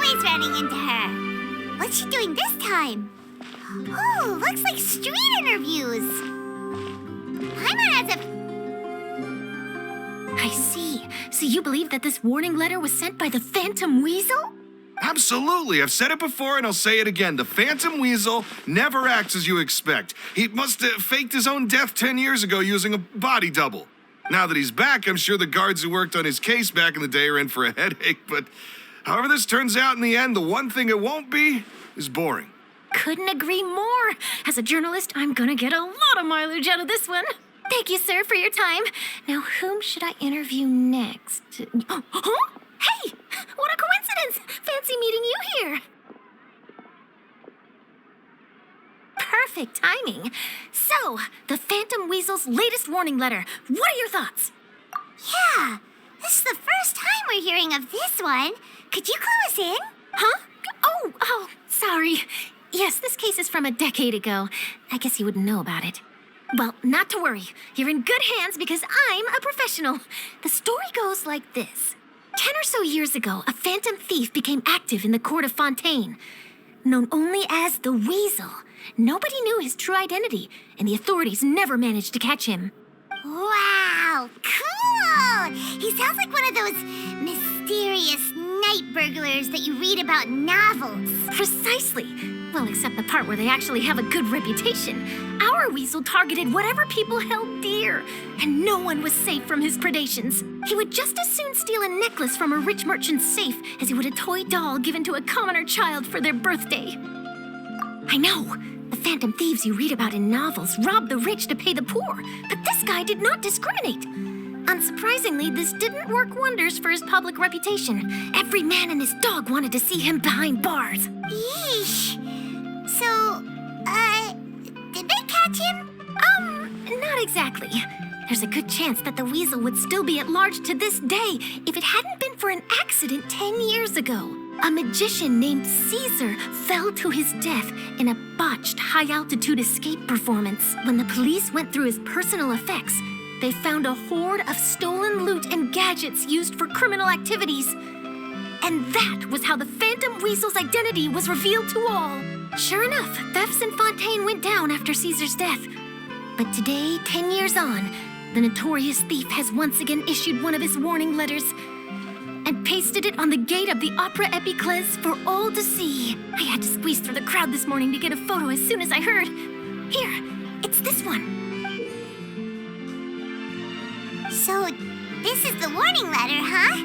always running into her. What's she doing this time? Oh, looks like street interviews. Paimon has a... I see. So you believe that this warning letter was sent by the Phantom Weasel? Absolutely. I've said it before and I'll say it again. The Phantom Weasel never acts as you expect. He must have faked his own death 10 years ago using a body double. Now that he's back, I'm sure the guards who worked on his case back in the day are in for a headache, but however this turns out in the end, the one thing it won't be is boring. Couldn't agree more. As a journalist, I'm gonna get a lot of mileage out of this one. Thank you, sir, for your time. Now, whom should I interview next? Huh? Hey! What a coincidence! Fancy meeting you here. Perfect timing. So, the Phantom Weasel's latest warning letter. What are your thoughts? Yeah, this is the first time we're hearing of this one. Could you clue us in? Huh? Oh, sorry. Yes, this case is from a decade ago. I guess you wouldn't know about it. Well, not to worry. You're in good hands because I'm a professional. The story goes like this. 10 or so years ago, a phantom thief became active in the court of Fontaine. Known only as the Weasel, nobody knew his true identity, and the authorities never managed to catch him. Wow, cool! He sounds like one of those mysterious night burglars that you read about in novels. Precisely. Well, except the part where they actually have a good reputation. Our Weasel targeted whatever people held dear, and no one was safe from his predations. He would just as soon steal a necklace from a rich merchant's safe as he would a toy doll given to a commoner child for their birthday. I know. The phantom thieves you read about in novels rob the rich to pay the poor, but this guy did not discriminate. Unsurprisingly, this didn't work wonders for his public reputation. Every man and his dog wanted to see him behind bars. Yeesh. So, did they catch him? Not exactly. There's a good chance that the Weasel would still be at large to this day if it hadn't been for an accident 10 years ago. A magician named Caesar fell to his death in a botched high-altitude escape performance. When the police went through his personal effects, they found a hoard of stolen loot and gadgets used for criminal activities. And that was how the Phantom Weasel's identity was revealed to all. Sure enough, thefts in Fontaine went down after Caesar's death. But today, 10 years on, the notorious thief has once again issued one of his warning letters and pasted it on the gate of the Opera Epiclese for all to see. I had to squeeze through the crowd this morning to get a photo as soon as I heard. Here, it's this one. So, this is the warning letter, huh?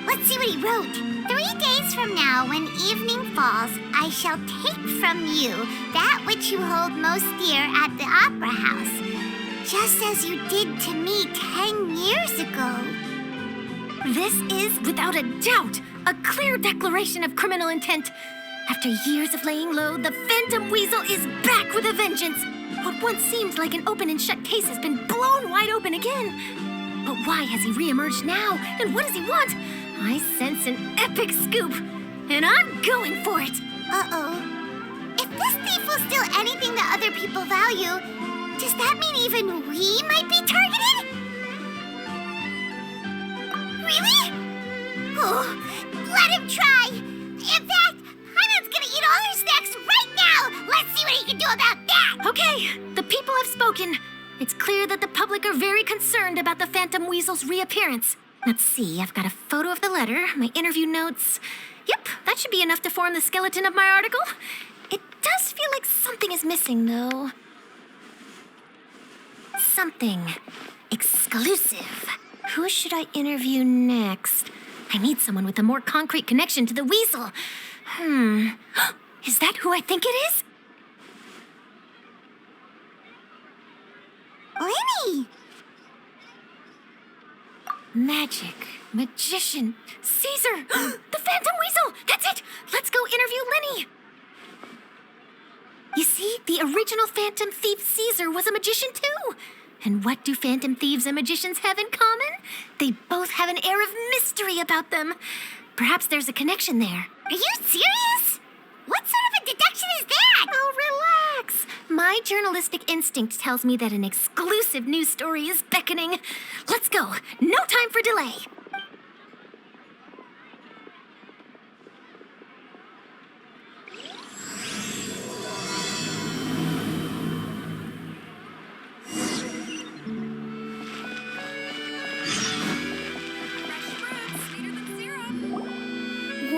Let's see what he wrote. 3 days from now, when evening falls, I shall take from you that which you hold most dear at the Opera House, just as you did to me 10 years ago. This is, without a doubt, a clear declaration of criminal intent. After years of laying low, the Phantom Weasel is back with a vengeance. What once seemed like an open and shut case has been blown wide open again. But why has he reemerged now? And what does he want? I sense an epic scoop, and I'm going for it. Uh-oh. If this thief will steal anything that other people value, does that mean even we might be targeted? Really? Oh, let him try. In fact, Paimon's gonna eat all her snacks right now. Let's see what he can do about that. Okay, the people have spoken. It's clear that the public are very concerned about the Phantom Weasel's reappearance. Let's see, I've got a photo of the letter, my interview notes. Yep, that should be enough to form the skeleton of my article. It does feel like something is missing, though. Something exclusive. Who should I interview next? I need someone with a more concrete connection to the Weasel. Is that who I think it is? Lenny! Magic, magician, Caesar, the Phantom Weasel! That's it! Let's go interview Lenny! You see, the original Phantom Thief Caesar was a magician too. And what do Phantom Thieves and magicians have in common? They both have an air of mystery about them. Perhaps there's a connection there. Are you serious? What sort of a deduction is that? Oh, relax. My journalistic instinct tells me that an exclusive news story is beckoning. Let's go. No time for delay.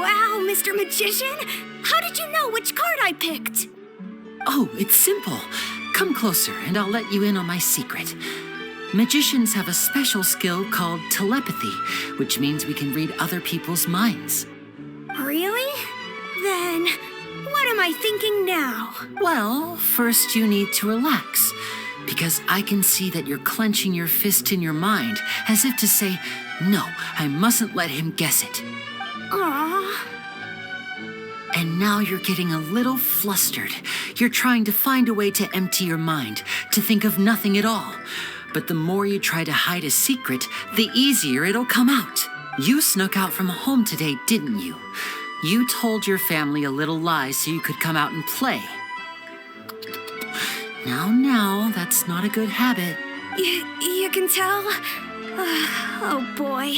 Wow, Mr. Magician! How did you know which card I picked? Oh, it's simple. Come closer and I'll let you in on my secret. Magicians have a special skill called telepathy, which means we can read other people's minds. Really? Then, what am I thinking now? Well, first you need to relax, because I can see that you're clenching your fist in your mind, as if to say, no, I mustn't let him guess it. Aww. And now you're getting a little flustered. You're trying to find a way to empty your mind, to think of nothing at all. But the more you try to hide a secret, the easier it'll come out. You snuck out from home today, didn't you? You told your family a little lie so you could come out and play. Now, that's not a good habit. You can tell? Oh boy,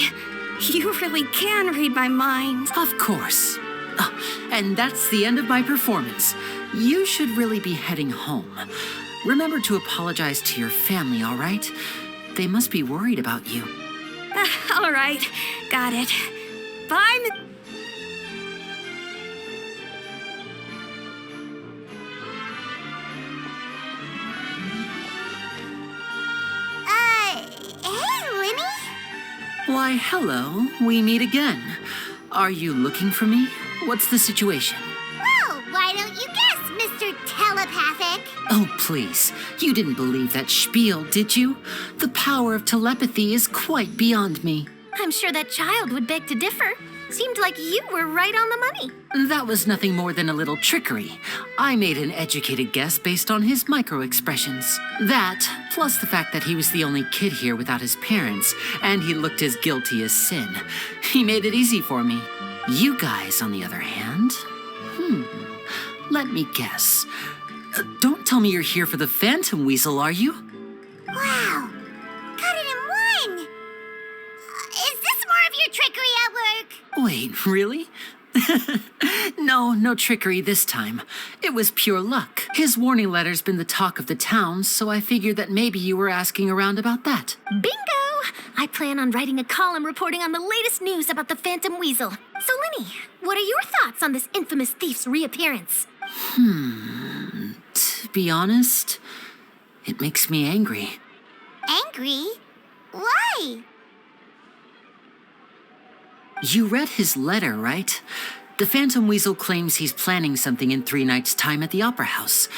you really can read my mind. Of course. And that's the end of my performance. You should really be heading home. Remember to apologize to your family, all right? They must be worried about you. All right, got it. Bye, Hey, Lenny? Why, hello. We meet again. Are you looking for me? What's the situation? Well, why don't you guess, Mr. Telepathic? Oh, please. You didn't believe that spiel, did you? The power of telepathy is quite beyond me. I'm sure that child would beg to differ. Seemed like you were right on the money. That was nothing more than a little trickery. I made an educated guess based on his micro-expressions. That, plus the fact that he was the only kid here without his parents, and he looked as guilty as sin. He made it easy for me. You guys, on the other hand, let me guess. Don't tell me you're here for the Phantom Weasel, are you? Wow, got it in one. Is this more of your trickery at work? Wait, really? No trickery this time. It was pure luck. His warning letter's been the talk of the town, so I figured that maybe you were asking around about that. Bingo! I plan on writing a column reporting on the latest news about the Phantom Weasel. So, Lenny, what are your thoughts on this infamous thief's reappearance? To be honest, it makes me angry. Angry? Why? You read his letter, right? The Phantom Weasel claims he's planning something in 3 nights' time at the Opera House.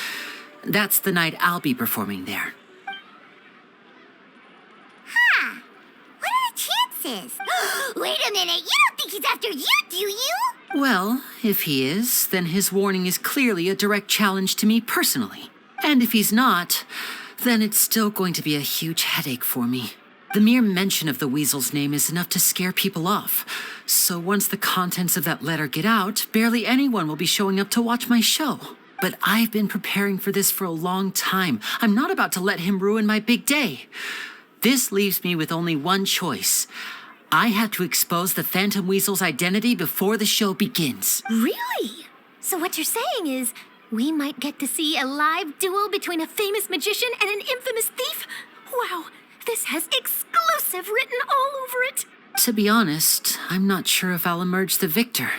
That's the night I'll be performing there. Huh. What are the chances? Wait a minute, you don't think he's after you, do you? Well, if he is, then his warning is clearly a direct challenge to me personally. And if he's not, then it's still going to be a huge headache for me. The mere mention of the Weasel's name is enough to scare people off. So once the contents of that letter get out, barely anyone will be showing up to watch my show. But I've been preparing for this for a long time. I'm not about to let him ruin my big day. This leaves me with only one choice. I have to expose the Phantom Weasel's identity before the show begins. Really? So what you're saying is, we might get to see a live duel between a famous magician and an infamous thief? Wow, this has exclusive written all over it. To be honest, I'm not sure if I'll emerge the victor.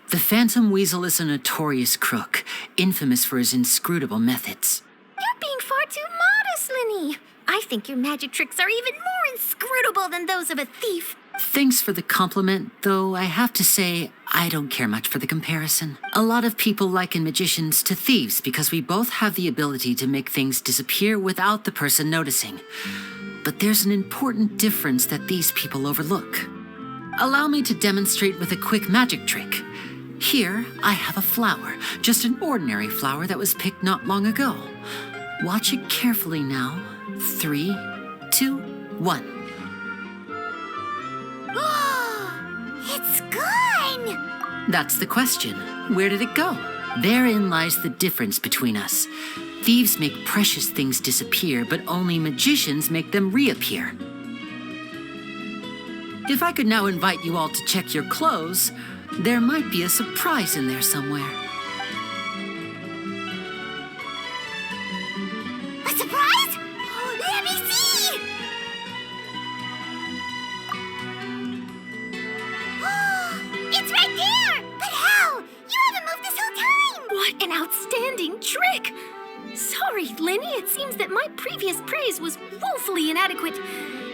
The Phantom Weasel is a notorious crook, infamous for his inscrutable methods. You're being far too modest, Lenny. I think your magic tricks are even more inscrutable than those of a thief. Thanks for the compliment, though I have to say, I don't care much for the comparison. A lot of people liken magicians to thieves because we both have the ability to make things disappear without the person noticing. But there's an important difference that these people overlook. Allow me to demonstrate with a quick magic trick. Here, I have a flower, just an ordinary flower that was picked not long ago. Watch it carefully now. 3, 2, 1. It's gone! That's the question. Where did it go? Therein lies the difference between us. Thieves make precious things disappear, but only magicians make them reappear. If I could now invite you all to check your clothes, there might be a surprise in there somewhere. A surprise? Let me see! It's right there! an outstanding trick! Sorry, Lenny, it seems that my previous praise was woefully inadequate.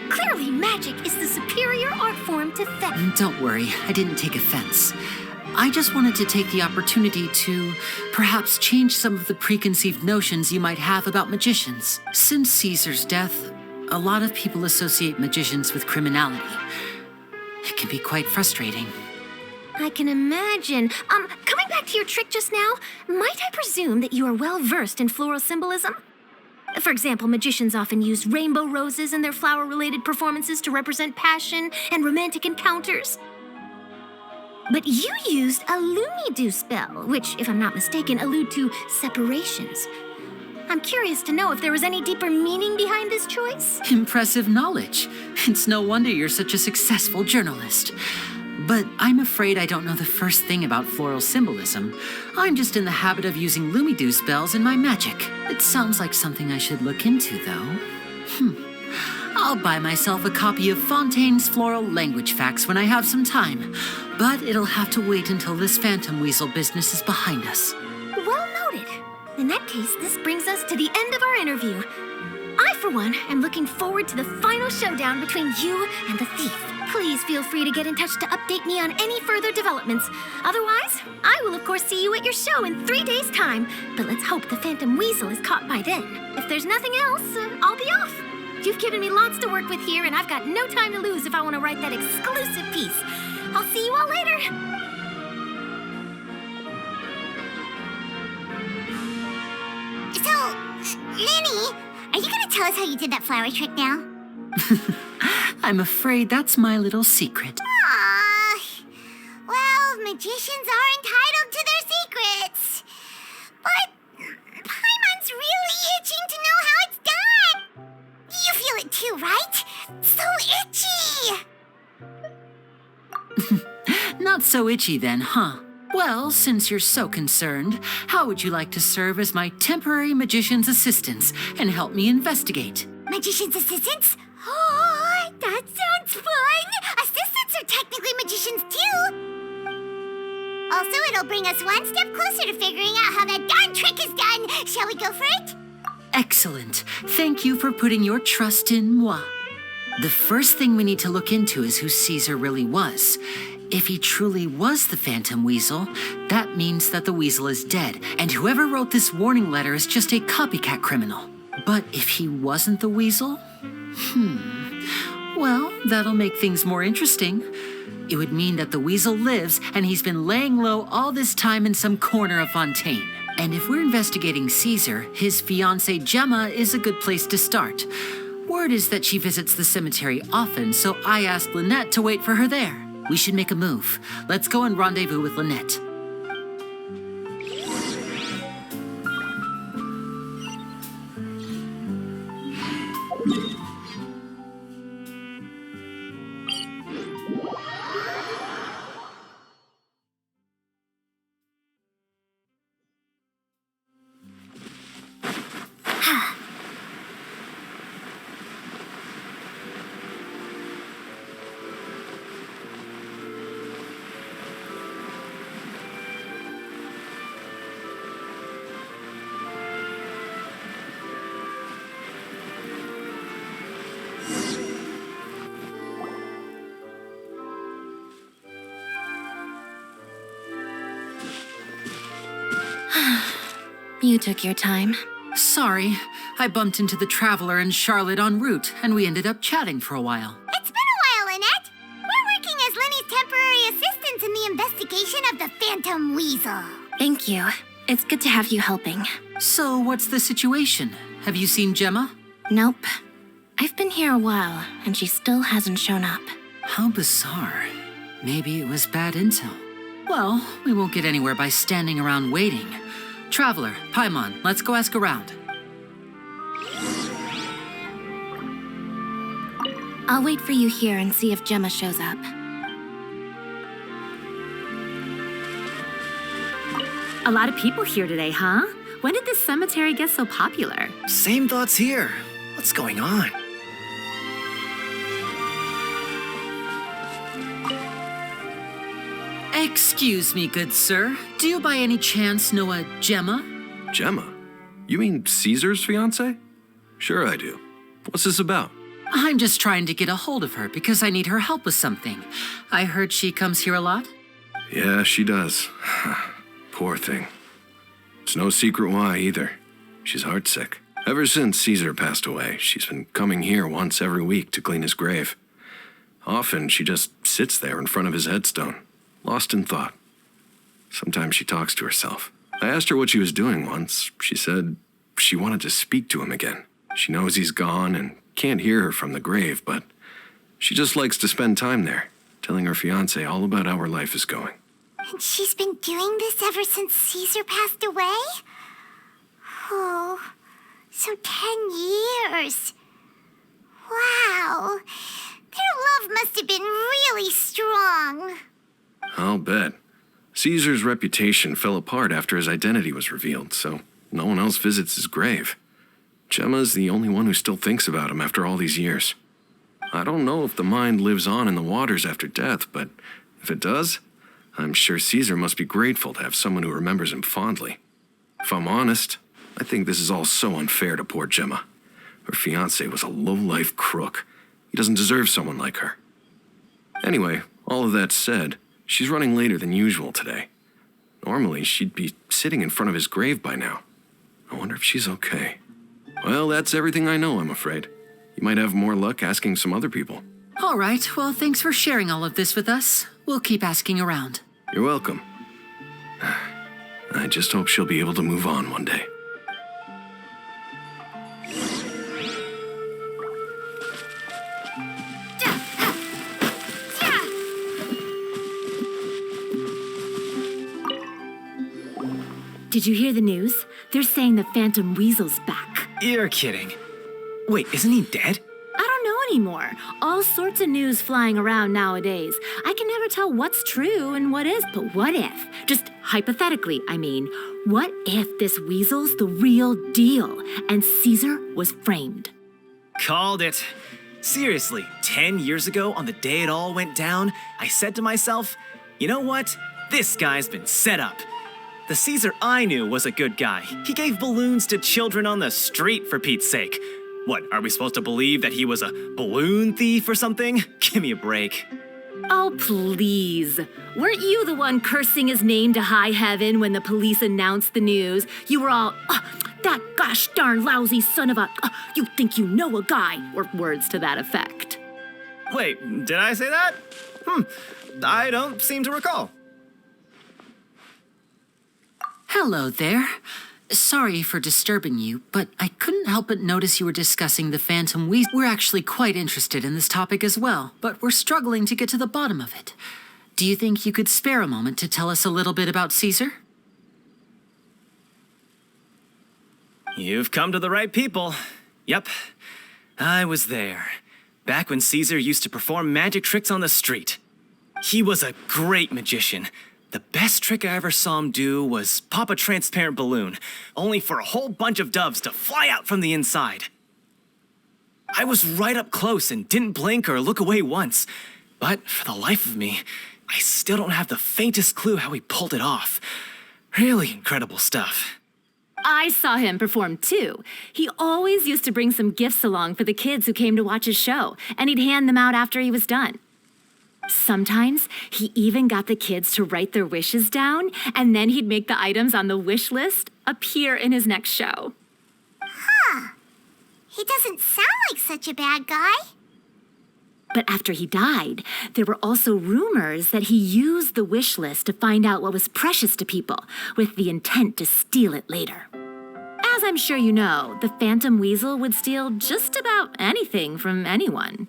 Clearly, magic is the superior art form to Don't worry, I didn't take offense. I just wanted to take the opportunity to perhaps change some of the preconceived notions you might have about magicians. Since Caesar's death, a lot of people associate magicians with criminality. It can be quite frustrating. I can imagine. Coming back to your trick just now, might I presume that you are well versed in floral symbolism? For example, magicians often use rainbow roses in their flower-related performances to represent passion and romantic encounters. But you used a Lumidu spell, which, if I'm not mistaken, allude to separations. I'm curious to know if there was any deeper meaning behind this choice. Impressive knowledge. It's no wonder you're such a successful journalist. But I'm afraid I don't know the first thing about floral symbolism. I'm just in the habit of using Lumidu spells in my magic. It sounds like something I should look into, though. I'll buy myself a copy of Fontaine's Floral Language Facts when I have some time. But it'll have to wait until this phantom weasel business is behind us. Well noted. In that case, this brings us to the end of our interview. I, for one, am looking forward to the final showdown between you and the thief. Please feel free to get in touch to update me on any further developments. Otherwise, I will of course see you at your show in 3 days' time. But let's hope the Phantom Weasel is caught by then. If there's nothing else, I'll be off. You've given me lots to work with here, and I've got no time to lose if I want to write that exclusive piece. I'll see you all later. So, Lenny, are you gonna tell us how you did that flower trick now? I'm afraid that's my little secret. Aww. Well, magicians are entitled to their secrets. But Paimon's really itching to know how it's done. You feel it too, right? So itchy. Not so itchy then, huh? Well, since you're so concerned, how would you like to serve as my temporary magician's assistants and help me investigate? Magician's assistants? Oh, that sounds fun! Assistants are technically magicians too. Also, it'll bring us one step closer to figuring out how that darn trick is done. Shall we go for it? Excellent. Thank you for putting your trust in moi. The first thing we need to look into is who Caesar really was. If he truly was the Phantom Weasel, that means that the weasel is dead, and whoever wrote this warning letter is just a copycat criminal. But if he wasn't the weasel? Well, that'll make things more interesting. It would mean that the weasel lives, and he's been laying low all this time in some corner of Fontaine. And if we're investigating Caesar, his fiancée Gemma is a good place to start. Word is that she visits the cemetery often, so I asked Lynette to wait for her there. We should make a move. Let's go and rendezvous with Lynette. You took your time. Sorry, I bumped into the Traveler and Charlotte en route, and we ended up chatting for a while. It's been a while, Lynette. We're working as Lenny's temporary assistants in the investigation of the Phantom Weasel. Thank you. It's good to have you helping. So, what's the situation? Have you seen Gemma? Nope. I've been here a while, and she still hasn't shown up. How bizarre. Maybe it was bad intel. Well, we won't get anywhere by standing around waiting. Traveler, Paimon, let's go ask around. I'll wait for you here and see if Gemma shows up. A lot of people here today, huh? When did this cemetery get so popular? Same thoughts here. What's going on? Excuse me, good sir. Do you by any chance know a Gemma? Gemma? You mean Caesar's fiance? Sure I do. What's this about? I'm just trying to get a hold of her because I need her help with something. I heard she comes here a lot. Yeah, she does. Poor thing. It's no secret why either. She's heartsick. Ever since Caesar passed away, she's been coming here once every week to clean his grave. Often she just sits there in front of his headstone, lost in thought. Sometimes she talks to herself. I asked her what she was doing once. She said she wanted to speak to him again. She knows he's gone and can't hear her from the grave, but she just likes to spend time there, telling her fiancé all about how her life is going. And she's been doing this ever since Caesar passed away? Oh, so 10 years. Wow. Their love must have been really strong. I'll bet. Caesar's reputation fell apart after his identity was revealed, so no one else visits his grave. Gemma's the only one who still thinks about him after all these years. I don't know if the mind lives on in the waters after death, but if it does, I'm sure Caesar must be grateful to have someone who remembers him fondly. If I'm honest, I think this is all so unfair to poor Gemma. Her fiancé was a low-life crook. He doesn't deserve someone like her. Anyway, all of that said, she's running later than usual today. Normally, she'd be sitting in front of his grave by now. I wonder if she's okay. Well, that's everything I know, I'm afraid. You might have more luck asking some other people. All right, well, thanks for sharing all of this with us. We'll keep asking around. You're welcome. I just hope she'll be able to move on one day. Did you hear the news? They're saying the Phantom Weasel's back. You're kidding. Wait, isn't he dead? I don't know anymore. All sorts of news flying around nowadays. I can never tell what's true and what is, but what if? Just hypothetically, I mean. What if this Weasel's the real deal and Caesar was framed? Called it. Seriously, 10 years ago, on the day it all went down, I said to myself, you know what? This guy's been set up. The Caesar I knew was a good guy. He gave balloons to children on the street, for Pete's sake. What, are we supposed to believe that he was a balloon thief or something? Give me a break. Oh, please. Weren't you the one cursing his name to high heaven when the police announced the news? You were all, that gosh darn lousy son of a, you think you know a guy, or words to that effect. Wait, did I say that? I don't seem to recall. Hello there. Sorry for disturbing you, but I couldn't help but notice you were discussing the Phantom Weasel. We're actually quite interested in this topic as well, but we're struggling to get to the bottom of it. Do you think you could spare a moment to tell us a little bit about Caesar? You've come to the right people. Yep, I was there. Back when Caesar used to perform magic tricks on the street. He was a great magician. The best trick I ever saw him do was pop a transparent balloon, only for a whole bunch of doves to fly out from the inside. I was right up close and didn't blink or look away once, but for the life of me, I still don't have the faintest clue how he pulled it off. Really incredible stuff. I saw him perform too. He always used to bring some gifts along for the kids who came to watch his show, and he'd hand them out after he was done. Sometimes he even got the kids to write their wishes down, and then he'd make the items on the wish list appear in his next show. He doesn't sound like such a bad guy. But after he died, there were also rumors that he used the wish list to find out what was precious to people, with the intent to steal it later. As I'm sure you know, the Phantom Weasel would steal just about anything from anyone.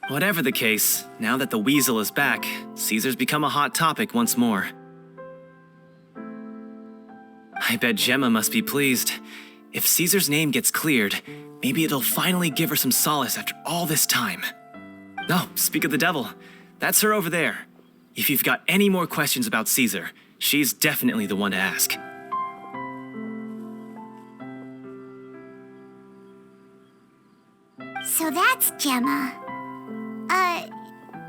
Whatever the case, now that the Weasel is back, Caesar's become a hot topic once more. I bet Gemma must be pleased. If Caesar's name gets cleared, maybe it'll finally give her some solace after all this time. Oh, speak of the devil. That's her over there. If you've got any more questions about Caesar, she's definitely the one to ask. So that's Gemma.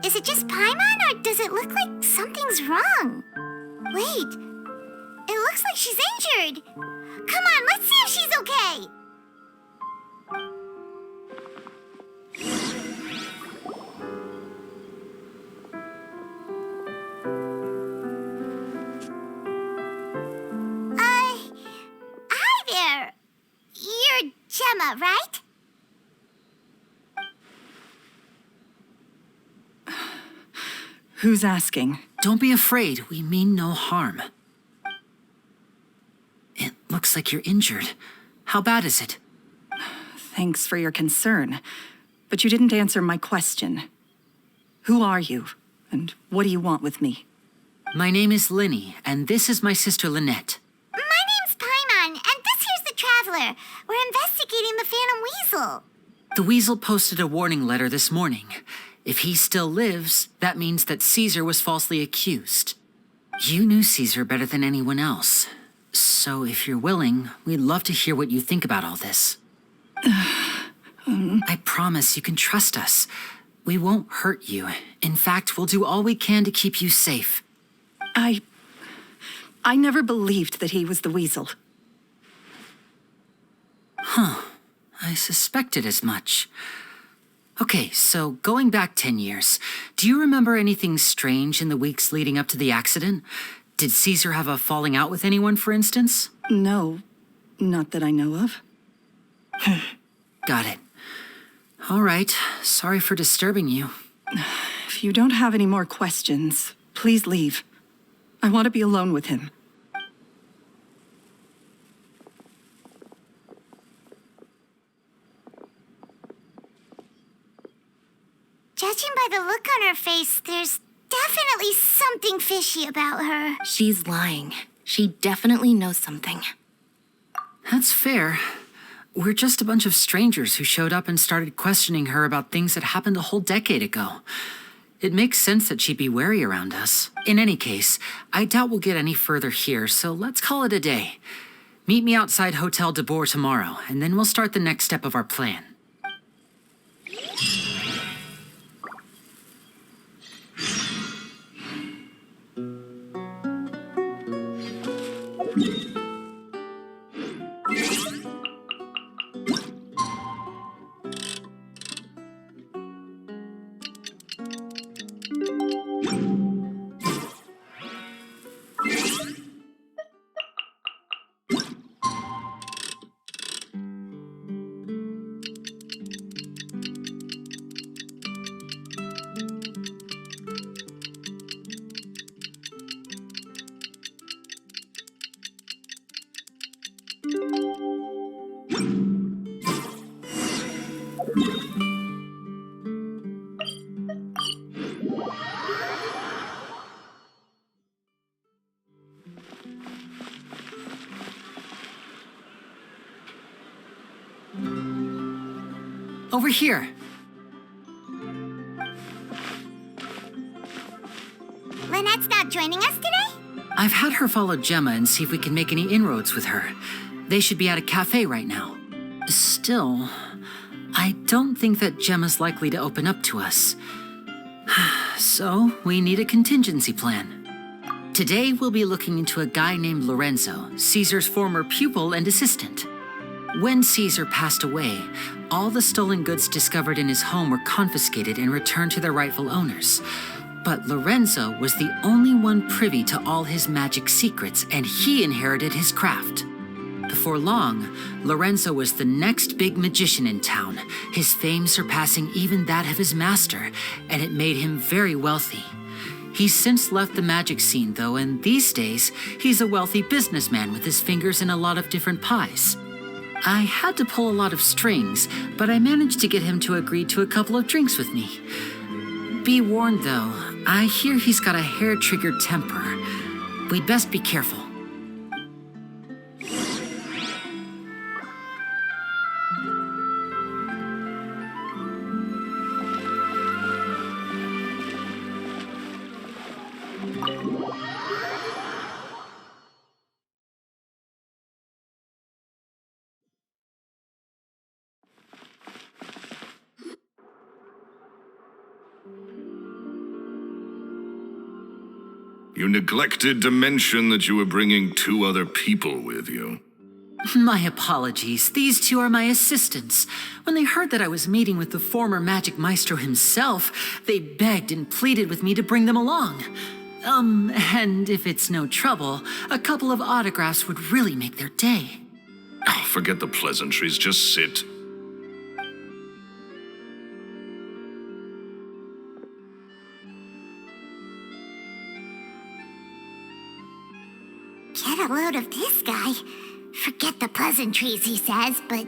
Is it just Paimon, or does it look like something's wrong? Wait, it looks like she's injured. Come on, let's see if she's okay. Hi there. You're Gemma, right? Who's asking? Don't be afraid. We mean no harm. It looks like you're injured. How bad is it? Thanks for your concern, but you didn't answer my question. Who are you, and what do you want with me? My name is Linny, and this is my sister Lynette. My name's Paimon, and this here's the Traveler. We're investigating the Phantom Weasel. The Weasel posted a warning letter this morning. If he still lives, that means that Caesar was falsely accused. You knew Caesar better than anyone else. So if you're willing, we'd love to hear what you think about all this. I promise you can trust us. We won't hurt you. In fact, we'll do all we can to keep you safe. I never believed that he was the Weasel. I suspected as much. Okay, so going back 10 years, do you remember anything strange in the weeks leading up to the accident? Did Caesar have a falling out with anyone, for instance? No, not that I know of. Got it. All right, sorry for disturbing you. If you don't have any more questions, please leave. I want to be alone with him. Judging by the look on her face, there's definitely something fishy about her. She's lying. She definitely knows something. That's fair. We're just a bunch of strangers who showed up and started questioning her about things that happened a whole decade ago. It makes sense that she'd be wary around us. In any case, I doubt we'll get any further here, so let's call it a day. Meet me outside Hotel de Boer tomorrow, and then we'll start the next step of our plan. Over here. Lynette's not joining us today? I've had her follow Gemma and see if we can make any inroads with her. They should be at a cafe right now. Still, I don't think that Gemma's likely to open up to us. So, we need a contingency plan. Today, we'll be looking into a guy named Lorenzo, Caesar's former pupil and assistant. When Caesar passed away, all the stolen goods discovered in his home were confiscated and returned to their rightful owners. But Lorenzo was the only one privy to all his magic secrets, and he inherited his craft. Before long, Lorenzo was the next big magician in town, his fame surpassing even that of his master, and it made him very wealthy. He's since left the magic scene, though, and these days, he's a wealthy businessman with his fingers in a lot of different pies. I had to pull a lot of strings, but I managed to get him to agree to a couple of drinks with me. Be warned, though, I hear he's got a hair-triggered temper. We'd best be careful. You neglected to mention that you were bringing 2 other people with you. My apologies. These 2 are my assistants. When they heard that I was meeting with the former magic maestro himself, they begged and pleaded with me to bring them along. And if it's no trouble, a couple of autographs would really make their day. Oh, forget the pleasantries. Just sit. Get a load of this guy. Forget the pleasantries, he says, but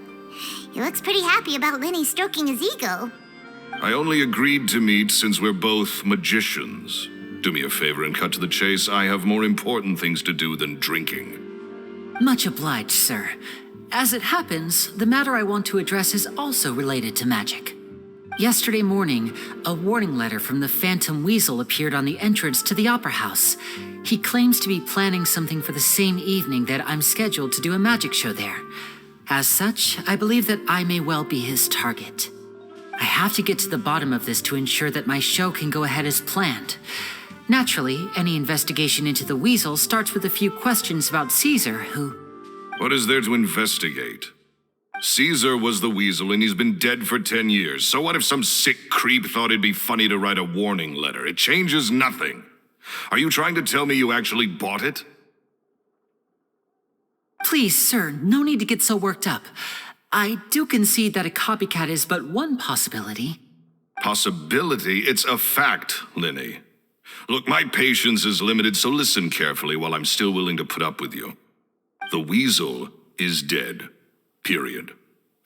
he looks pretty happy about Lenny stroking his ego. I only agreed to meet since we're both magicians. Do me a favor and cut to the chase. I have more important things to do than drinking. Much obliged, sir. As it happens, the matter I want to address is also related to magic. Yesterday morning, a warning letter from the Phantom Weasel appeared on the entrance to the Opera House. He claims to be planning something for the same evening that I'm scheduled to do a magic show there. As such, I believe that I may well be his target. I have to get to the bottom of this to ensure that my show can go ahead as planned. Naturally, any investigation into the Weasel starts with a few questions about Caesar, who... What is there to investigate? Caesar was the Weasel, and he's been dead for 10 years. So what if some sick creep thought it'd be funny to write a warning letter? It changes nothing. Are you trying to tell me you actually bought it? Please, sir, no need to get so worked up. I do concede that a copycat is but one possibility. Possibility? It's a fact, Linny. Look, my patience is limited, so listen carefully while I'm still willing to put up with you. The Weasel is dead. Period.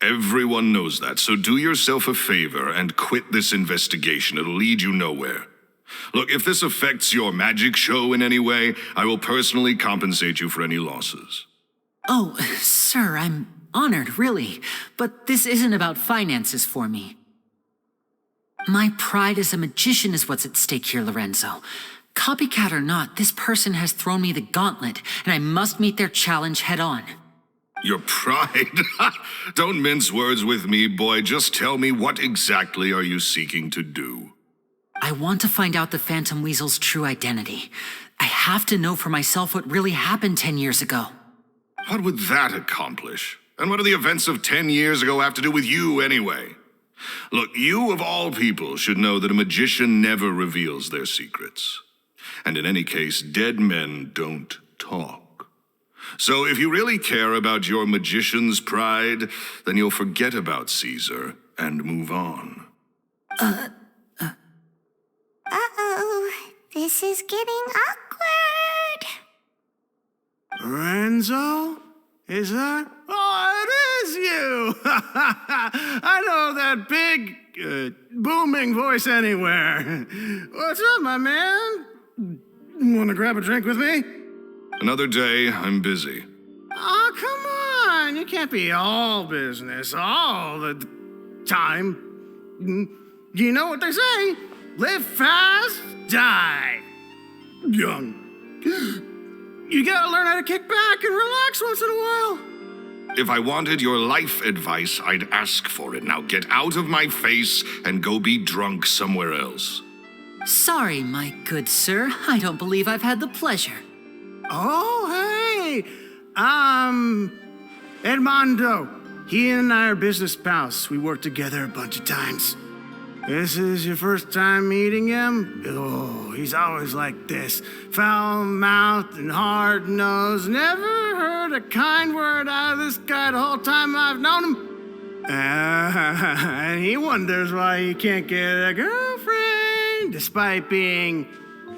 Everyone knows that, so do yourself a favor and quit this investigation. It'll lead you nowhere. Look, if this affects your magic show in any way, I will personally compensate you for any losses. Oh, sir, I'm honored, really. But this isn't about finances for me. My pride as a magician is what's at stake here, Lorenzo. Copycat or not, this person has thrown me the gauntlet, and I must meet their challenge head on. Your pride? Don't mince words with me, boy. Just tell me, what exactly are you seeking to do? I want to find out the Phantom Weasel's true identity. I have to know for myself what really happened 10 years ago. What would that accomplish? And what do the events of 10 years ago have to do with you, anyway? Look, you of all people should know that a magician never reveals their secrets. And in any case, dead men don't talk. So if you really care about your magician's pride, then you'll forget about Caesar and move on. Uh-oh, this is getting awkward. Lorenzo? Is that? Oh, it is you! I know that big, booming voice anywhere. What's up, my man? Want to grab a drink with me? Another day, I'm busy. Oh, come on. You can't be all business all the time. You know what they say? Live fast, die young. You gotta learn how to kick back and relax once in a while. If I wanted your life advice, I'd ask for it. Now get out of my face and go be drunk somewhere else. Sorry, my good sir. I don't believe I've had the pleasure. Oh, hey. Edmondo. He and I are business pals. We worked together a bunch of times. This is your first time meeting him? Oh, he's always like this. Foul-mouthed and hard-nosed. Never heard a kind word out of this guy the whole time I've known him. And he wonders why he can't get a girlfriend, despite being,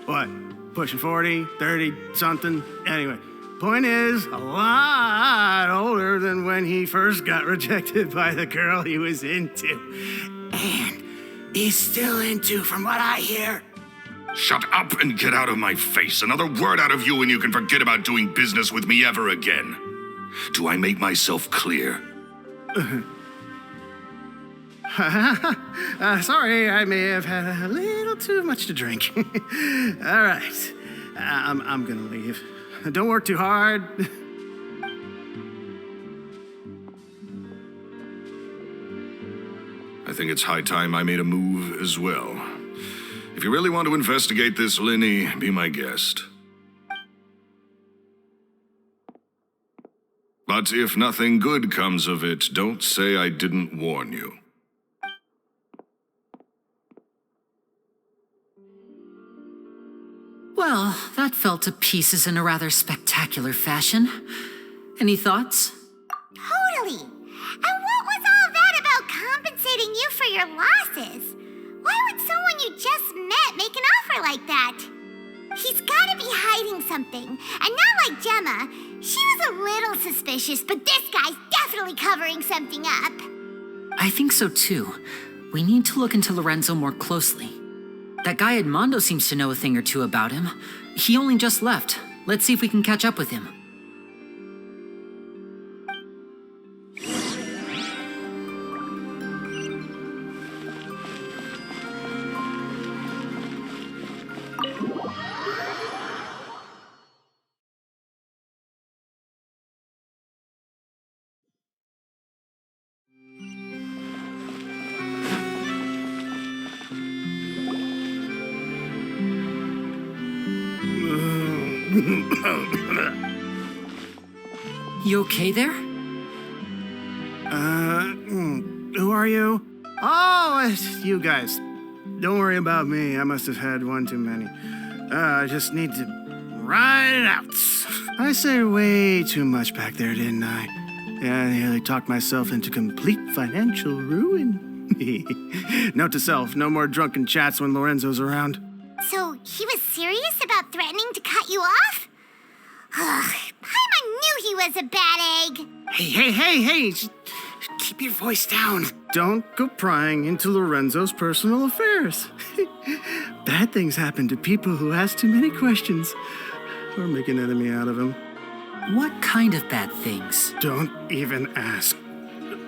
what, pushing 40, 30, something? Anyway, point is, a lot older than when he first got rejected by the girl he was into. And he's still into, from what I hear. Shut up and get out of my face. Another word out of you and you can forget about doing business with me ever again. Do I make myself clear? Sorry, I may have had a little too much to drink. All right, I'm gonna leave. Don't work too hard. I think it's high time I made a move as well. If you really want to investigate this, Linny, be my guest. But if nothing good comes of it, don't say I didn't warn you. Well, that fell to pieces in a rather spectacular fashion. Any thoughts? Totally. And what was all that about compensating you for your losses? Why would someone you just met make an offer like that? He's gotta be hiding something. And not like Gemma. She was a little suspicious, but this guy's definitely covering something up. I think so too. We need to look into Lorenzo more closely. That guy Edmondo seems to know a thing or two about him. He only just left. Let's see if we can catch up with him. You okay there? Who are you? Oh, it's you guys. Don't worry about me. I must have had one too many. I just need to ride it out. I said way too much back there, didn't I? Yeah, I nearly talked myself into complete financial ruin. Note to self, no more drunken chats when Lorenzo's around. So he was serious about threatening to cut you off? Ugh, Paimon knew he was a bad egg. Hey, just keep your voice down. Don't go prying into Lorenzo's personal affairs. Bad things happen to people who ask too many questions or make an enemy out of him. What kind of bad things? Don't even ask.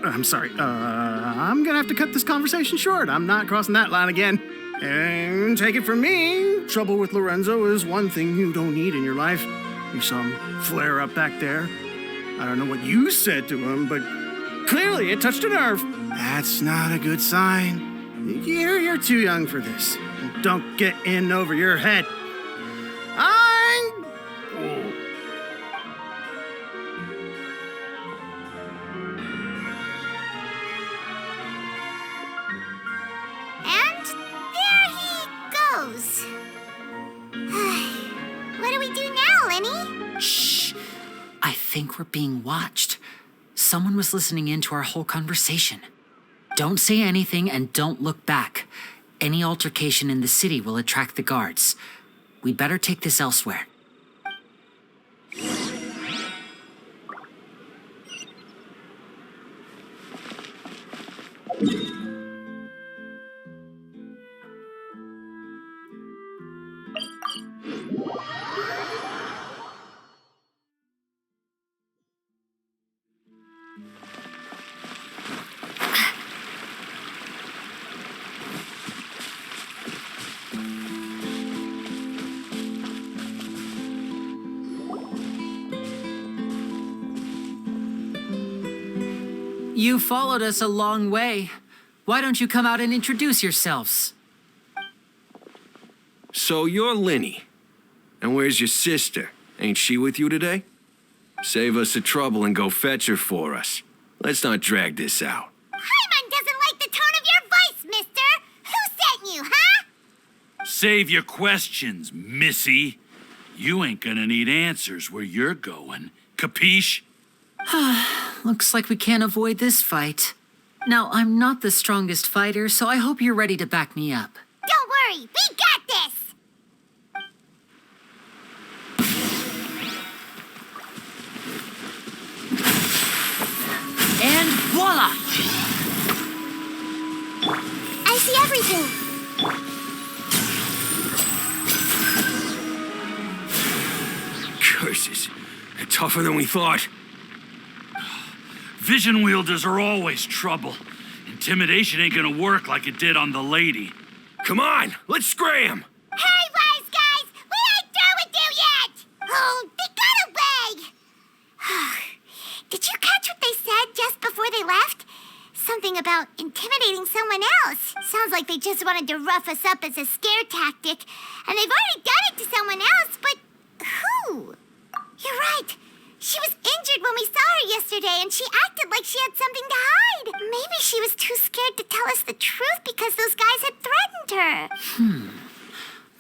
I'm sorry. I'm gonna have to cut this conversation short. I'm not crossing that line again. And take it from me, trouble with Lorenzo is one thing you don't need in your life. You saw him flare up back there. I don't know what you said to him, but clearly it touched a nerve. That's not a good sign. You're too young for this. Don't get in over your head. And there he goes. What do we do now, Lenny? Shh! I think we're being watched. Someone was listening in to our whole conversation. Don't say anything and don't look back. Any altercation in the city will attract the guards. We'd better take this elsewhere. You followed us a long way. Why don't you come out and introduce yourselves? So you're Linny. And where's your sister? Ain't she with you today? Save us the trouble and go fetch her for us. Let's not drag this out. Paimon doesn't like the tone of your voice, mister. Who sent you, huh? Save your questions, missy. You ain't gonna need answers where you're going. Capiche? Looks like we can't avoid this fight. Now, I'm not the strongest fighter, so I hope you're ready to back me up. Don't worry, we got this. And voila! I see everything. Curses. They're tougher than we thought. Vision wielders are always trouble. Intimidation ain't gonna work like it did on the lady. Come on, let's scram! Hey, wise guys, we ain't through with you yet. Oh, they got away. Did you catch what they said just before they left? Something about intimidating someone else. Sounds like they just wanted to rough us up as a scare tactic. And they've already done it to someone else, but who? You're right. She was injured when we saw her yesterday and she acted like she had something to hide. Maybe she was too scared to tell us the truth because those guys had threatened her.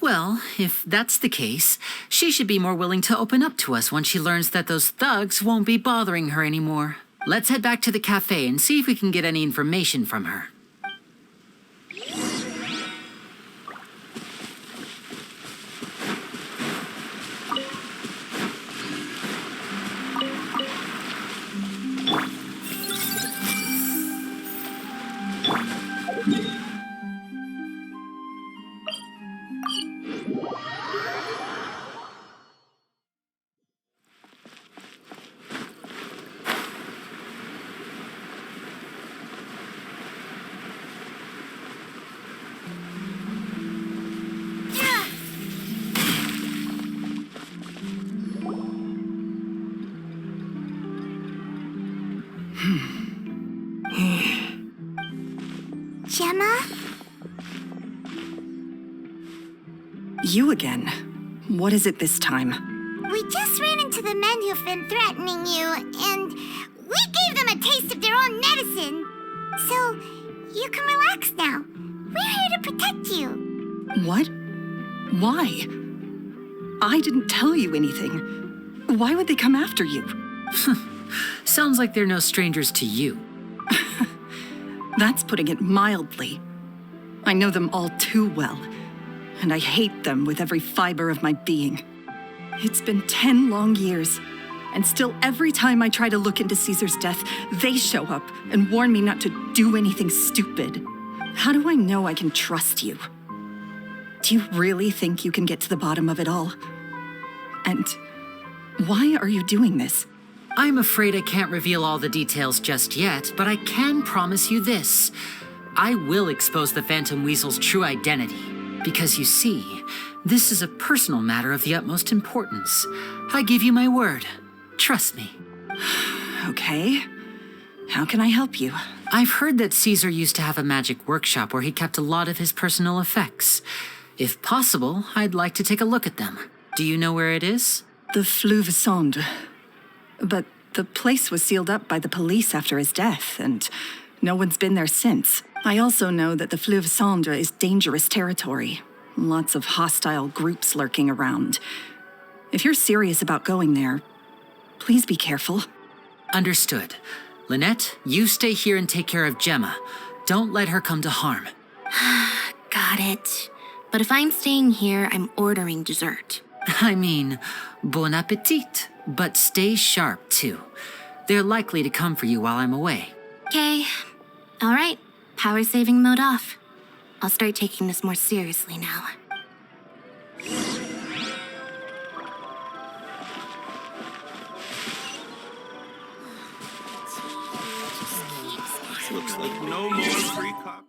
Well, if that's the case, she should be more willing to open up to us once she learns that those thugs won't be bothering her anymore. Let's head back to the cafe and see if we can get any information from her. Gemma? You again. What is it this time? We just ran into the men who've been threatening you, and we gave them a taste of their own medicine. So, you can relax now. We're here to protect you. What? Why? I didn't tell you anything. Why would they come after you? Sounds like they're no strangers to you. That's putting it mildly. I know them all too well, and I hate them with every fiber of my being. It's been 10 long years, and still every time I try to look into Caesar's death, they show up and warn me not to do anything stupid. How do I know I can trust you? Do you really think you can get to the bottom of it all? And why are you doing this? I'm afraid I can't reveal all the details just yet, but I can promise you this. I will expose the Phantom Weasel's true identity. Because you see, this is a personal matter of the utmost importance. I give you my word. Trust me. Okay. How can I help you? I've heard that Caesar used to have a magic workshop where he kept a lot of his personal effects. If possible, I'd like to take a look at them. Do you know where it is? The Fleuve Sonde. But the place was sealed up by the police after his death, and no one's been there since. I also know that the Fleuve Sonde is dangerous territory. Lots of hostile groups lurking around. If you're serious about going there, please be careful. Understood. Lynette, you stay here and take care of Gemma. Don't let her come to harm. Got it. But if I'm staying here, I'm ordering dessert. I mean, bon appetit. But stay sharp, too. They're likely to come for you while I'm away. Okay. All right. Power saving mode off. I'll start taking this more seriously now. Looks like no more free coffee.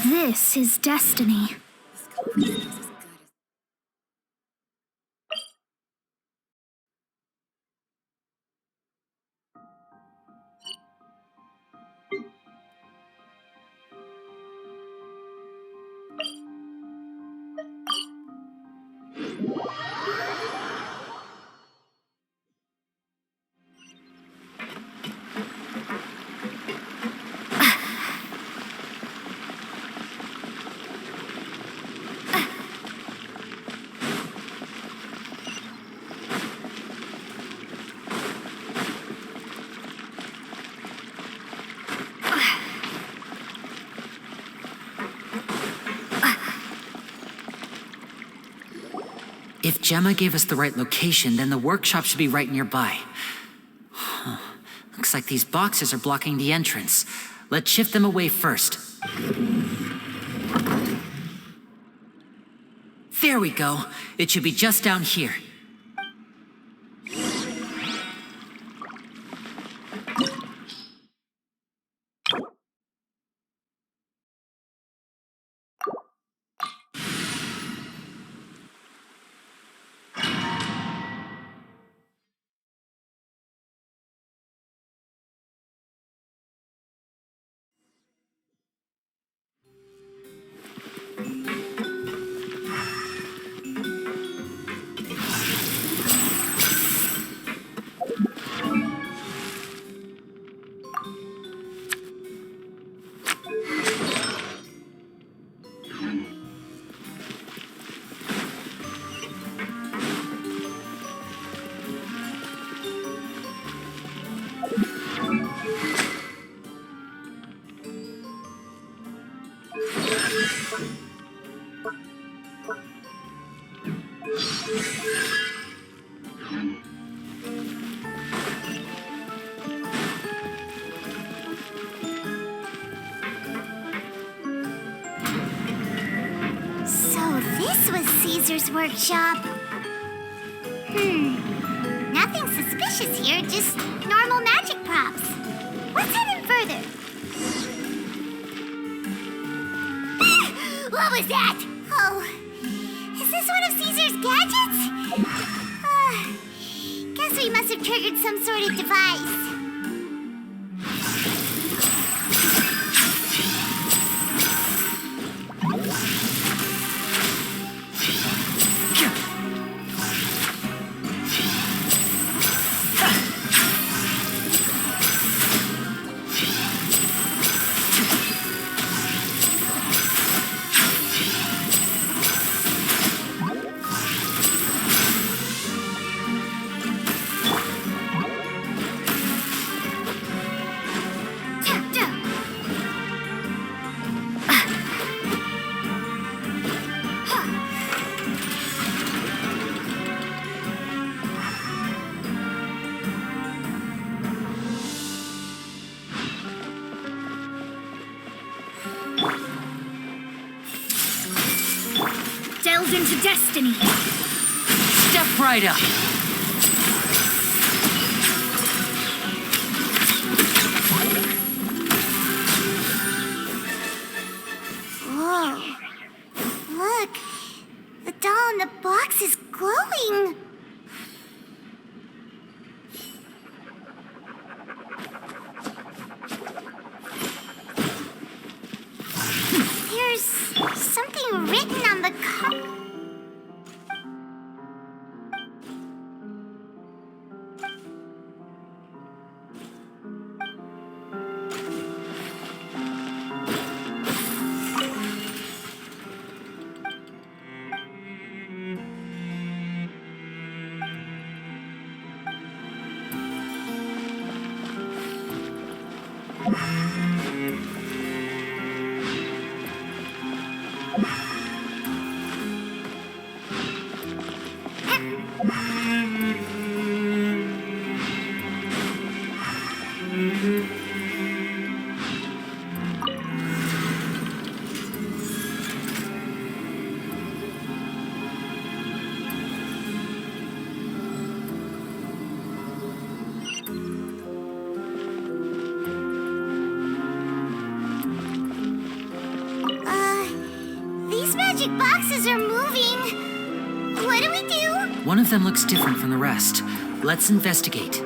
This is destiny. If Gemma gave us the right location, then the workshop should be right nearby. Huh. Looks like these boxes are blocking the entrance. Let's shift them away first. There we go. It should be just down here. So this was Caesar's workshop. Nothing suspicious here, just normal magic props. Let's head in further. What was that? Oh, is this one of Caesar's gadgets? Guess we must have triggered some sort of device. Delve into destiny. Step right up. Whoa. Look. The doll in the box is glowing. There's something written on the cover. These magic boxes are moving. What do we do? One of them looks different from the rest. Let's investigate.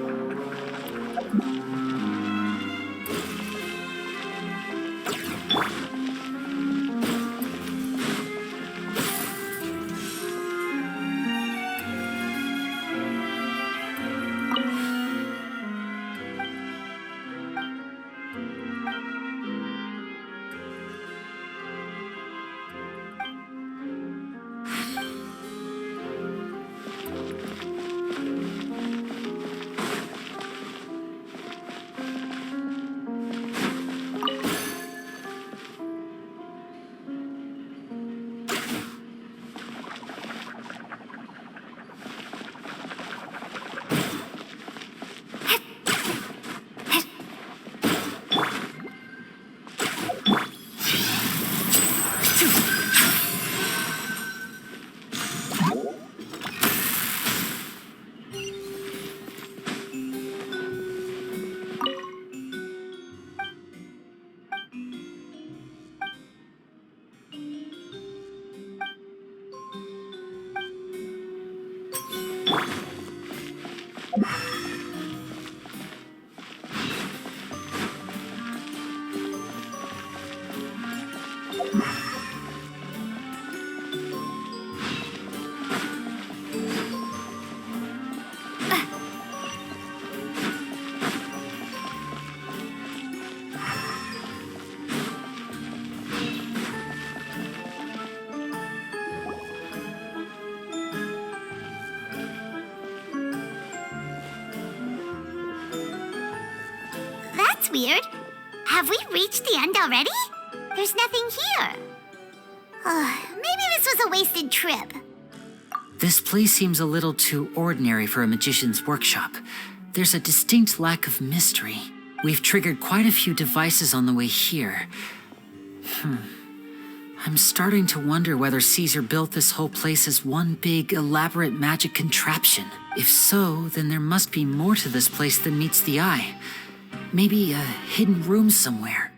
weird. Have we reached the end already? There's nothing here. Maybe this was a wasted trip. This place seems a little too ordinary for a magician's workshop. There's a distinct lack of mystery. We've triggered quite a few devices on the way here. I'm starting to wonder whether Caesar built this whole place as one big, elaborate magic contraption. If so, then there must be more to this place than meets the eye. Maybe a hidden room somewhere.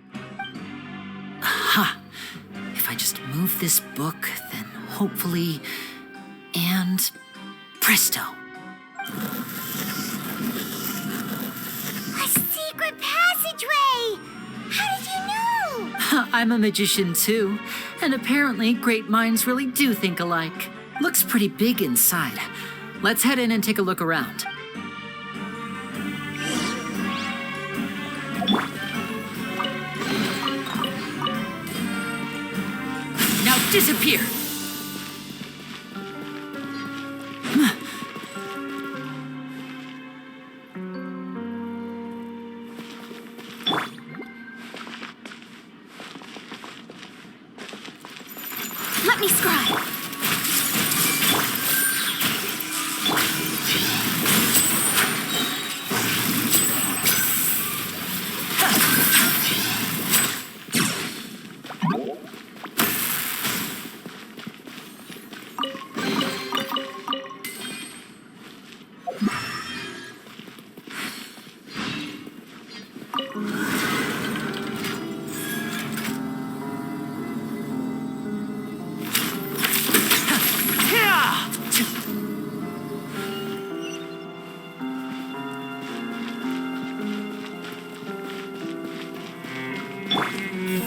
Aha! If I just move this book, then hopefully... And presto. A secret passageway! How did you know? I'm a magician too, and apparently great minds really do think alike. Looks pretty big inside. Let's head in and take a look around. Now disappear! Let me scry.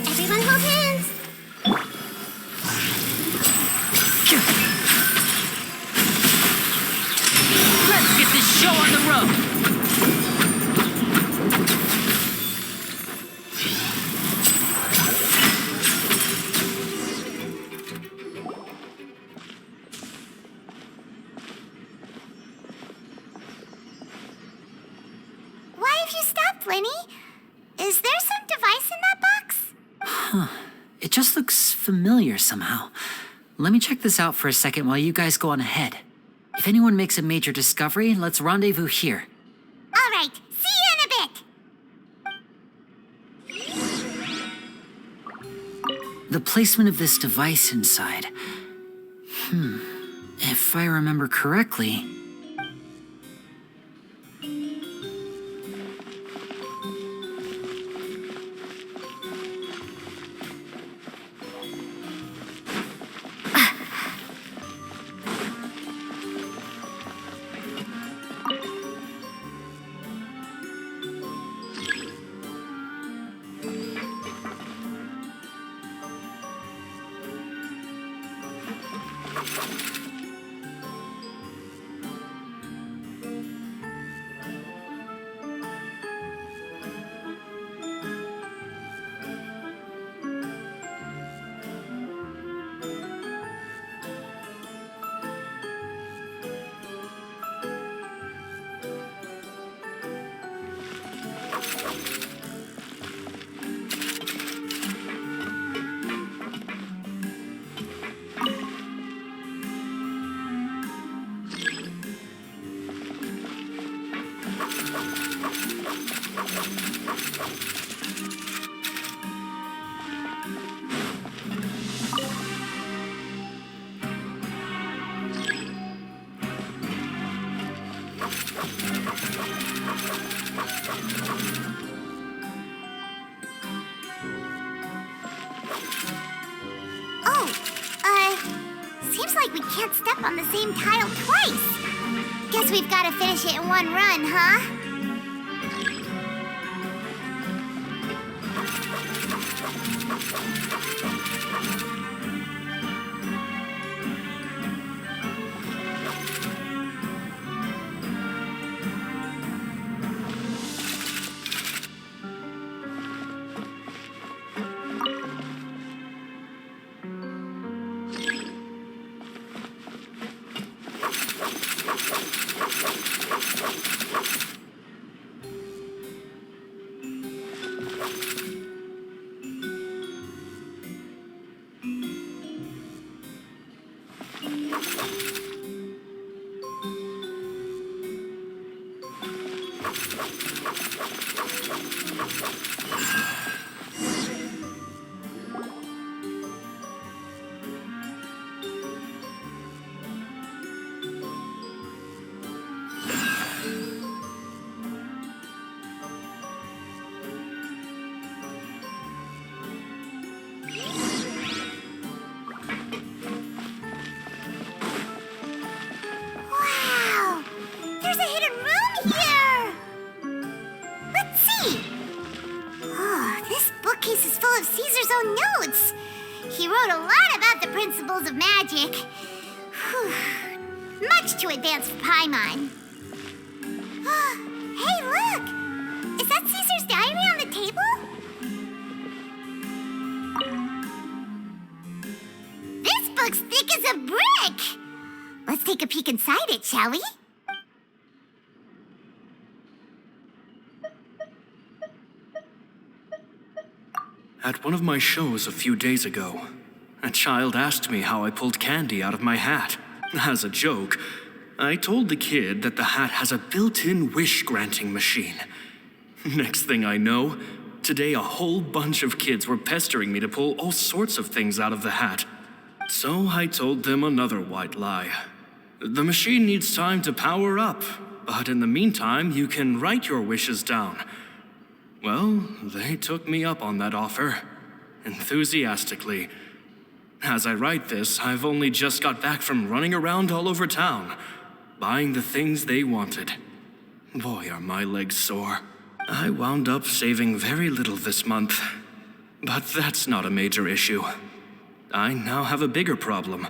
Everyone hold hands. Let's get this show on the road! Why have you stopped, Lenny? Is there some device in that box? It just looks familiar somehow. Let me check this out for a second while you guys go on ahead. If anyone makes a major discovery, let's rendezvous here. All right, see you in a bit. The placement of this device inside. If I remember correctly... Seems like we can't step on the same tile twice. Guess we've got to finish it in one run, huh? Wow! There's a hidden room here! Let's see. Oh, this bookcase is full of Caesar's own notes. He wrote a lot about the principles of magic. Whew. Much too advanced for Paimon. Hey, look! Is that Caesar's diary on the table? This book's thick as a brick! Let's take a peek inside it, shall we? At one of my shows a few days ago, a child asked me how I pulled candy out of my hat. As a joke, I told the kid that the hat has a built-in wish-granting machine. Next thing I know, today a whole bunch of kids were pestering me to pull all sorts of things out of the hat. So I told them another white lie. The machine needs time to power up, but in the meantime, you can write your wishes down. Well, they took me up on that offer, enthusiastically. As I write this, I've only just got back from running around all over town, buying the things they wanted. Boy, are my legs sore. I wound up saving very little this month, but that's not a major issue. I now have a bigger problem.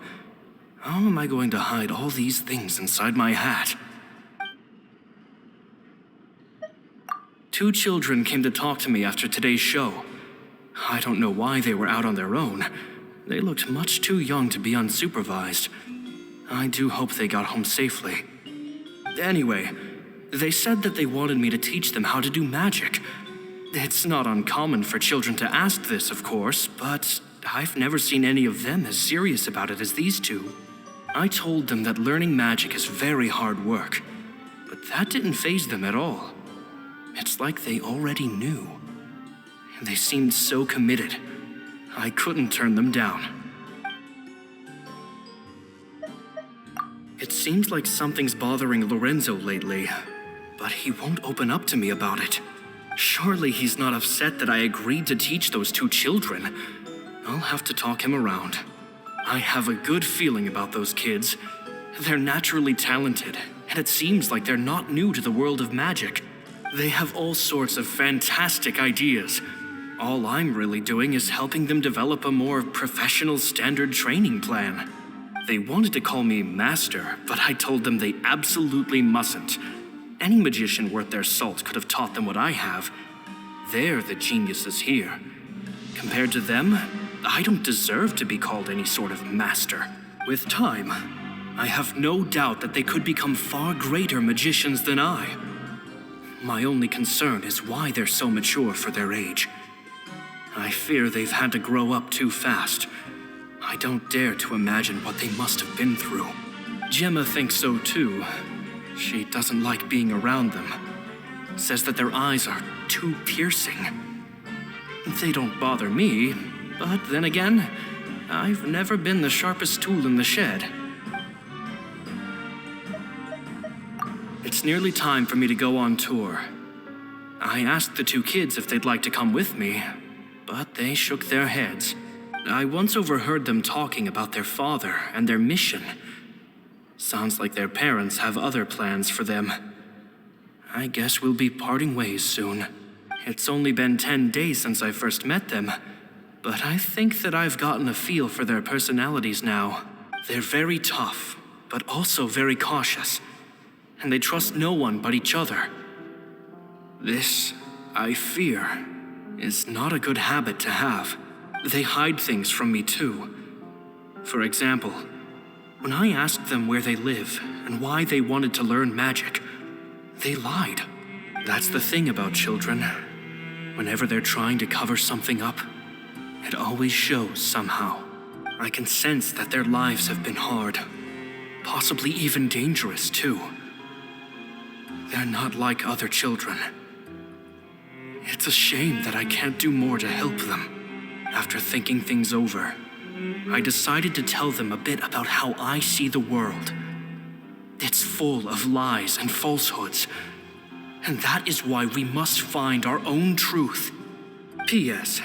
How am I going to hide all these things inside my hat? 2 children came to talk to me after today's show. I don't know why they were out on their own. They looked much too young to be unsupervised. I do hope they got home safely. Anyway, they said that they wanted me to teach them how to do magic. It's not uncommon for children to ask this, of course, but I've never seen any of them as serious about it as these 2. I told them that learning magic is very hard work, but that didn't faze them at all. It's like they already knew. They seemed so committed. I couldn't turn them down. It seems like something's bothering Lorenzo lately, but he won't open up to me about it. Surely he's not upset that I agreed to teach those 2 children. I'll have to talk him around. I have a good feeling about those kids. They're naturally talented, and it seems like they're not new to the world of magic. They have all sorts of fantastic ideas. All I'm really doing is helping them develop a more professional standard training plan. They wanted to call me Master, but I told them they absolutely mustn't. Any magician worth their salt could have taught them what I have. They're the geniuses here. Compared to them, I don't deserve to be called any sort of master. With time, I have no doubt that they could become far greater magicians than I. My only concern is why they're so mature for their age. I fear they've had to grow up too fast. I don't dare to imagine what they must have been through. Gemma thinks so too. She doesn't like being around them. Says that their eyes are too piercing. They don't bother me, but then again, I've never been the sharpest tool in the shed. It's nearly time for me to go on tour. I asked the 2 kids if they'd like to come with me, but they shook their heads. I once overheard them talking about their father and their mission. Sounds like their parents have other plans for them. I guess we'll be parting ways soon. It's only been 10 days since I first met them, but I think that I've gotten a feel for their personalities now. They're very tough, but also very cautious, and they trust no one but each other. This, I fear, is not a good habit to have. They hide things from me too. For example, when I asked them where they live and why they wanted to learn magic, they lied. That's the thing about children. Whenever they're trying to cover something up, it always shows somehow. I can sense that their lives have been hard. Possibly even dangerous, too. They're not like other children. It's a shame that I can't do more to help them. After thinking things over, I decided to tell them a bit about how I see the world. It's full of lies and falsehoods, and that is why we must find our own truth. P.S.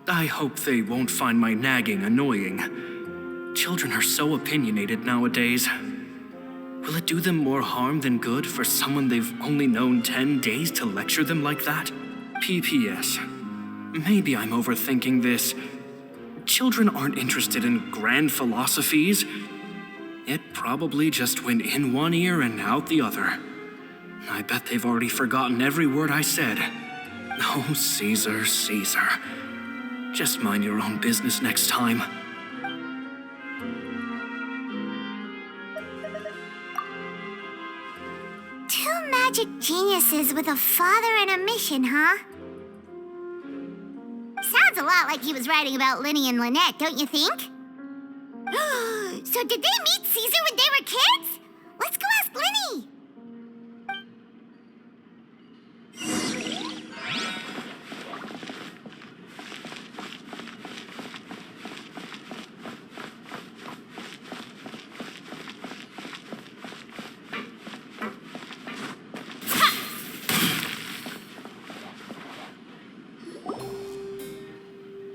I hope they won't find my nagging annoying. Children are so opinionated nowadays. Will it do them more harm than good for someone they've only known 10 days to lecture them like that? P.P.S. Maybe I'm overthinking this. Children aren't interested in grand philosophies. It probably just went in one ear and out the other. I bet they've already forgotten every word I said. Oh, Caesar, Caesar. Just mind your own business next time. Two magic geniuses with a father and a mission, huh? Sounds a lot like he was writing about Linny and Lynette, don't you think? So did they meet Caesar when they were kids? Let's go ask Linny.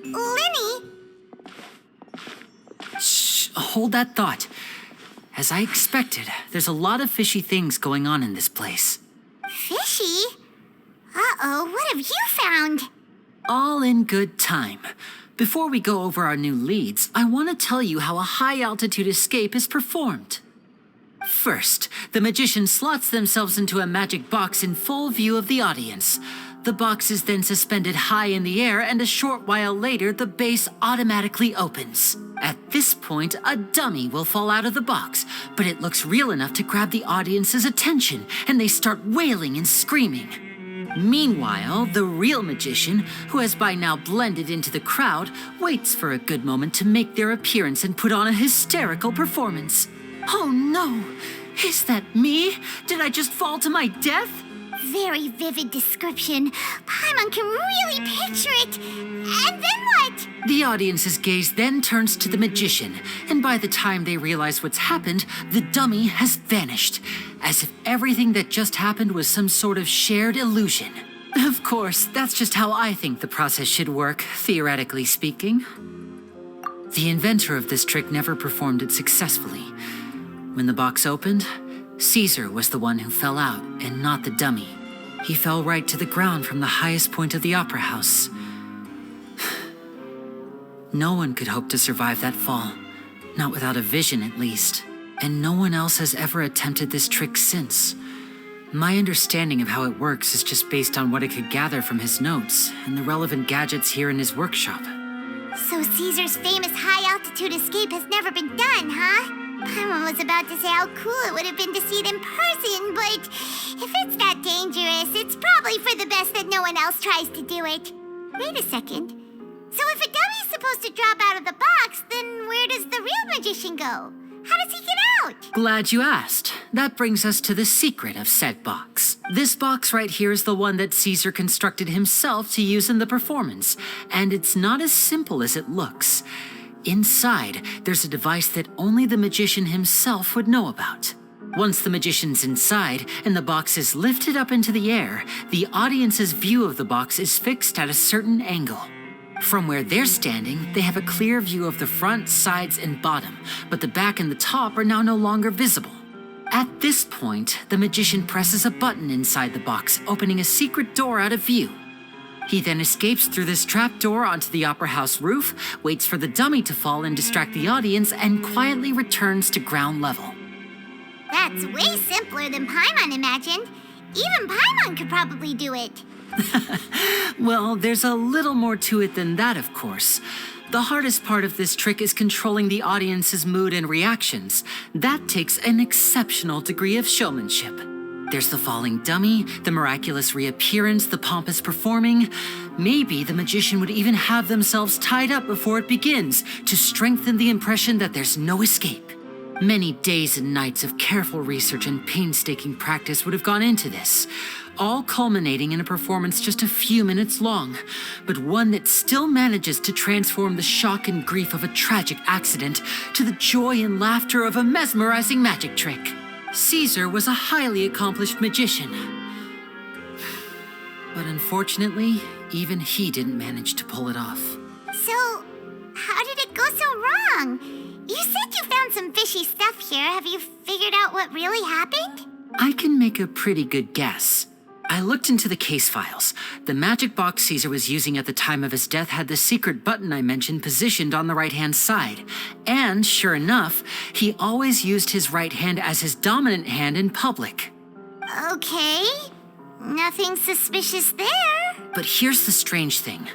Linny? Shh, hold that thought. As I expected, there's a lot of fishy things going on in this place. Fishy? Uh-oh, what have you found? All in good time. Before we go over our new leads, I want to tell you how a high-altitude escape is performed. First, the magician slots themselves into a magic box in full view of the audience. The box is then suspended high in the air, and a short while later, the base automatically opens. At this point, a dummy will fall out of the box, but it looks real enough to grab the audience's attention, and they start wailing and screaming. Meanwhile, the real magician, who has by now blended into the crowd, waits for a good moment to make their appearance and put on a hysterical performance. Oh no! Is that me? Did I just fall to my death? Very vivid description. Paimon can really picture it. And then what? The audience's gaze then turns to the magician, and by the time they realize what's happened, the dummy has vanished, as if everything that just happened was some sort of shared illusion. Of course, that's just how I think the process should work, theoretically speaking. The inventor of this trick never performed it successfully. When the box opened, Caesar was the one who fell out, and not the dummy. He fell right to the ground from the highest point of the opera house. No one could hope to survive that fall, not without a vision at least, and no one else has ever attempted this trick since. My understanding of how it works is just based on what I could gather from his notes and the relevant gadgets here in his workshop. So Caesar's famous high-altitude escape has never been done, huh? Paimon was about to say how cool it would have been to see it in person, but if it's that dangerous, it's probably for the best that no one else tries to do it. Wait a second. So if a dummy's supposed to drop out of the box, then where does the real magician go? How does he get out? Glad you asked. That brings us to the secret of said box. This box right here is the one that Caesar constructed himself to use in the performance, and it's not as simple as it looks. Inside, there's a device that only the magician himself would know about. Once the magician's inside and the box is lifted up into the air, the audience's view of the box is fixed at a certain angle. From where they're standing, they have a clear view of the front, sides, and bottom, but the back and the top are now no longer visible. At this point, the magician presses a button inside the box, opening a secret door out of view. He then escapes through this trapdoor onto the opera house roof, waits for the dummy to fall and distract the audience, and quietly returns to ground level. That's way simpler than Paimon imagined. Even Paimon could probably do it. Well, there's a little more to it than that, of course. The hardest part of this trick is controlling the audience's mood and reactions. That takes an exceptional degree of showmanship. There's the falling dummy, the miraculous reappearance, the pompous performing. Maybe the magician would even have themselves tied up before it begins to strengthen the impression that there's no escape. Many days and nights of careful research and painstaking practice would have gone into this, all culminating in a performance just a few minutes long, but one that still manages to transform the shock and grief of a tragic accident to the joy and laughter of a mesmerizing magic trick. Caesar was a highly accomplished magician. But unfortunately, even he didn't manage to pull it off. So, how did it go so wrong? You said you found some fishy stuff here. Have you figured out what really happened? I can make a pretty good guess. I looked into the case files. The magic box Caesar was using at the time of his death had the secret button I mentioned positioned on the right-hand side. And sure enough, he always used his right hand as his dominant hand in public. Okay. Nothing suspicious there. But here's the strange thing.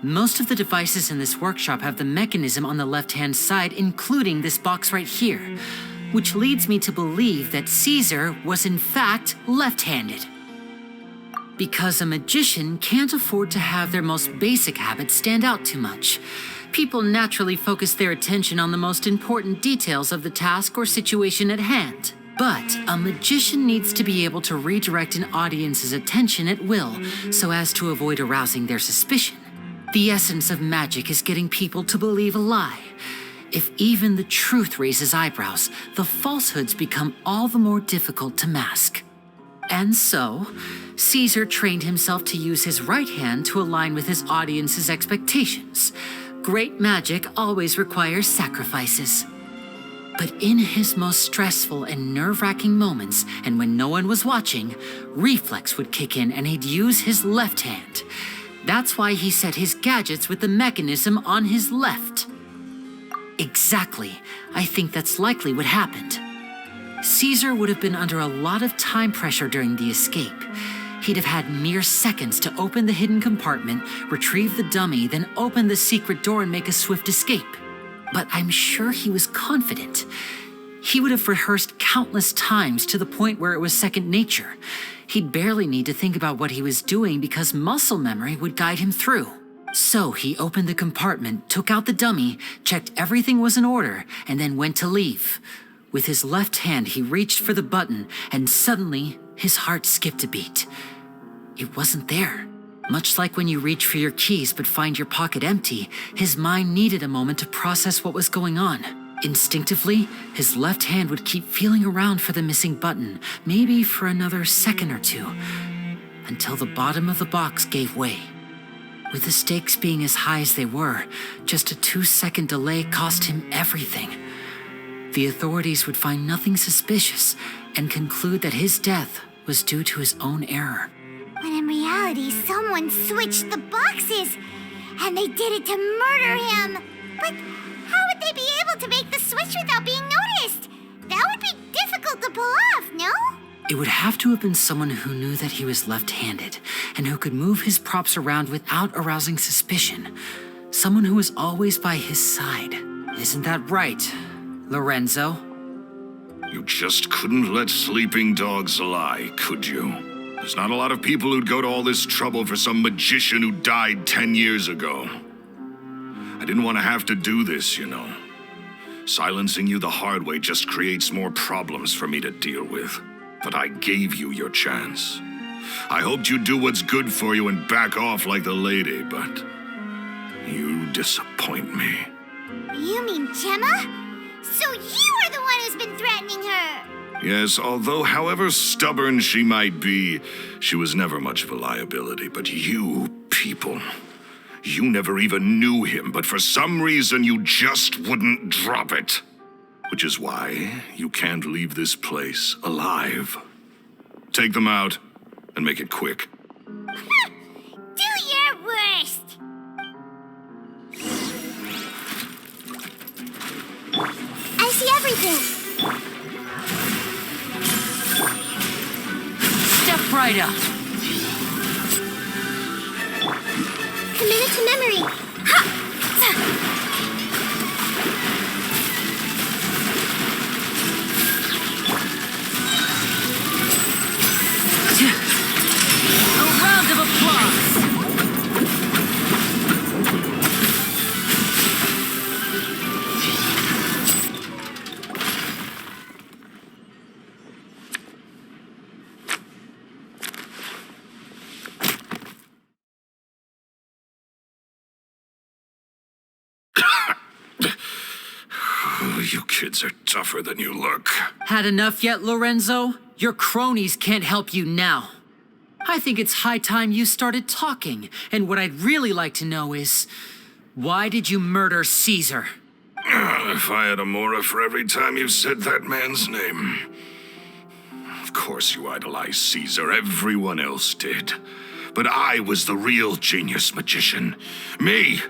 Most of the devices in this workshop have the mechanism on the left-hand side, including this box right here, which leads me to believe that Caesar was in fact left-handed. Because a magician can't afford to have their most basic habits stand out too much. People naturally focus their attention on the most important details of the task or situation at hand. But a magician needs to be able to redirect an audience's attention at will so as to avoid arousing their suspicion. The essence of magic is getting people to believe a lie. If even the truth raises eyebrows, the falsehoods become all the more difficult to mask. And so, Caesar trained himself to use his right hand to align with his audience's expectations. Great magic always requires sacrifices. But in his most stressful and nerve-wracking moments, and when no one was watching, reflex would kick in and he'd use his left hand. That's why he set his gadgets with the mechanism on his left. Exactly. I think that's likely what happened. Caesar would have been under a lot of time pressure during the escape. He'd have had mere seconds to open the hidden compartment, retrieve the dummy, then open the secret door and make a swift escape. But I'm sure he was confident. He would have rehearsed countless times to the point where it was second nature. He'd barely need to think about what he was doing because muscle memory would guide him through. So he opened the compartment, took out the dummy, checked everything was in order, and then went to leave. With his left hand, he reached for the button, and suddenly, his heart skipped a beat. It wasn't there. Much like when you reach for your keys but find your pocket empty, his mind needed a moment to process what was going on. Instinctively, his left hand would keep feeling around for the missing button, maybe for another second or two, until the bottom of the box gave way. With the stakes being as high as they were, just a 2-second delay cost him everything. The authorities would find nothing suspicious and conclude that his death was due to his own error. When in reality, someone switched the boxes, and they did it to murder him. But how would they be able to make the switch without being noticed? That would be difficult to pull off, no? It would have to have been someone who knew that he was left-handed and who could move his props around without arousing suspicion. Someone who was always by his side. Isn't that right, Lorenzo? You just couldn't let sleeping dogs lie, could you? There's not a lot of people who'd go to all this trouble for some magician who died 10 years ago. I didn't want to have to do this, you know. Silencing you the hard way just creates more problems for me to deal with. But I gave you your chance. I hoped you'd do what's good for you and back off like the lady, but you disappoint me. You mean Gemma? So you are the one who's been threatening her! Yes, although however stubborn she might be, she was never much of a liability. But you people, you never even knew him, but for some reason you just wouldn't drop it. Which is why you can't leave this place alive. Take them out and make it quick. Do your worst! I see everything! Step right up! Commit it to memory! Ha! A round of applause! Oh, you kids are tougher than you look. Had enough yet, Lorenzo? Your cronies can't help you now. I think it's high time you started talking, and what I'd really like to know is, why did you murder Caesar? If I had a Mora for every time you said that man's name. Of course you idolized Caesar, everyone else did. But I was the real genius magician. Me!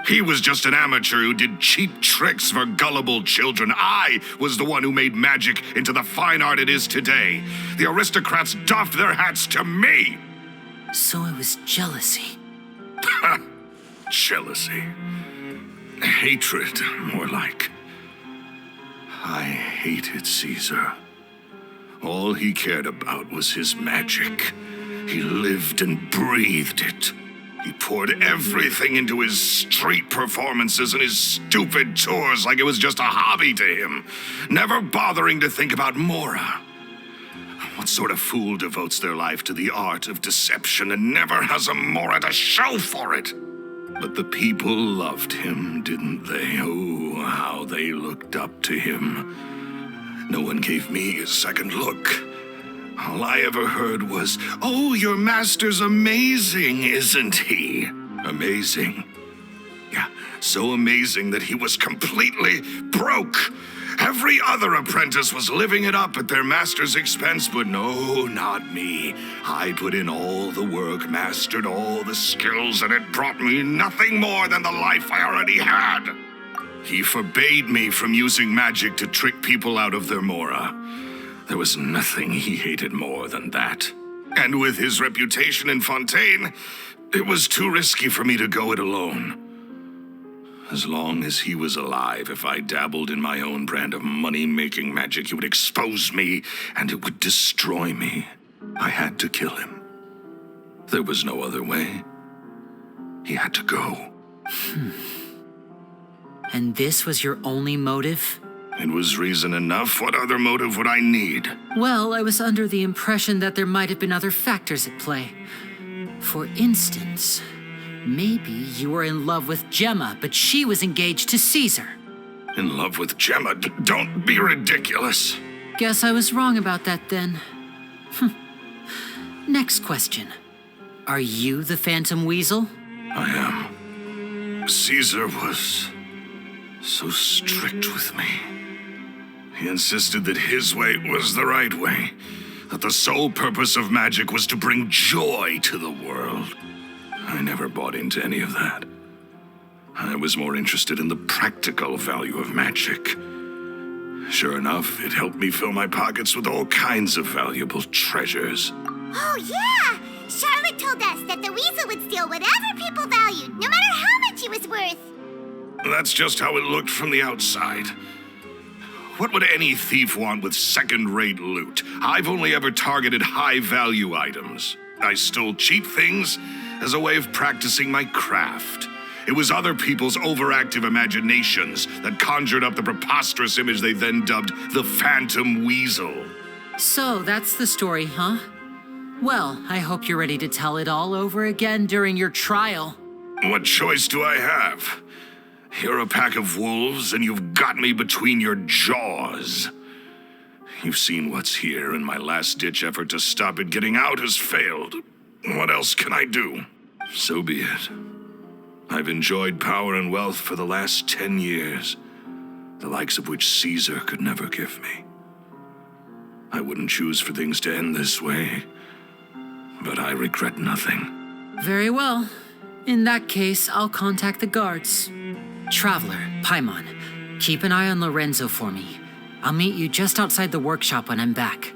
He was just an amateur who did cheap tricks for gullible children. I was the one who made magic into the fine art it is today. The aristocrats doffed their hats to me! So it was jealousy. Jealousy. Hatred, more like. I hated Caesar. All he cared about was his magic. He lived and breathed it. He poured everything into his street performances and his stupid tours like it was just a hobby to him, never bothering to think about Mora. What sort of fool devotes their life to the art of deception and never has a Mora to show for it? But the people loved him, didn't they? Oh, how they looked up to him. No one gave me a second look. All I ever heard was, "Oh, your master's amazing, isn't he?" Amazing. Yeah, so amazing that he was completely broke. Every other apprentice was living it up at their master's expense, but no, not me. I put in all the work, mastered all the skills, and it brought me nothing more than the life I already had. He forbade me from using magic to trick people out of their Mora. There was nothing he hated more than that. And with his reputation in Fontaine, it was too risky for me to go it alone. As long as he was alive, if I dabbled in my own brand of money-making magic, he would expose me and it would destroy me. I had to kill him. There was no other way. He had to go. And this was your only motive? It was reason enough. What other motive would I need? Well, I was under the impression that there might have been other factors at play. For instance, maybe you were in love with Gemma, but she was engaged to Caesar. In love with Gemma? Don't be ridiculous. Guess I was wrong about that then. Next question. Are you the Phantom Weasel? I am. Caesar was so strict with me. He insisted that his way was the right way, that the sole purpose of magic was to bring joy to the world. I never bought into any of that. I was more interested in the practical value of magic. Sure enough, it helped me fill my pockets with all kinds of valuable treasures. Oh, yeah! Charlotte told us that the weasel would steal whatever people valued, no matter how much it was worth. That's just how it looked from the outside. What would any thief want with second-rate loot? I've only ever targeted high-value items. I stole cheap things as a way of practicing my craft. It was other people's overactive imaginations that conjured up the preposterous image they then dubbed the Phantom Weasel. So that's the story, huh? Well, I hope you're ready to tell it all over again during your trial. What choice do I have? You're a pack of wolves, and you've got me between your jaws. You've seen what's here, and my last-ditch effort to stop it getting out has failed. What else can I do? So be it. I've enjoyed power and wealth for the last 10 years, the likes of which Caesar could never give me. I wouldn't choose for things to end this way, but I regret nothing. Very well. In that case, I'll contact the guards. Traveler, Paimon, keep an eye on Lorenzo for me. I'll meet you just outside the workshop when I'm back.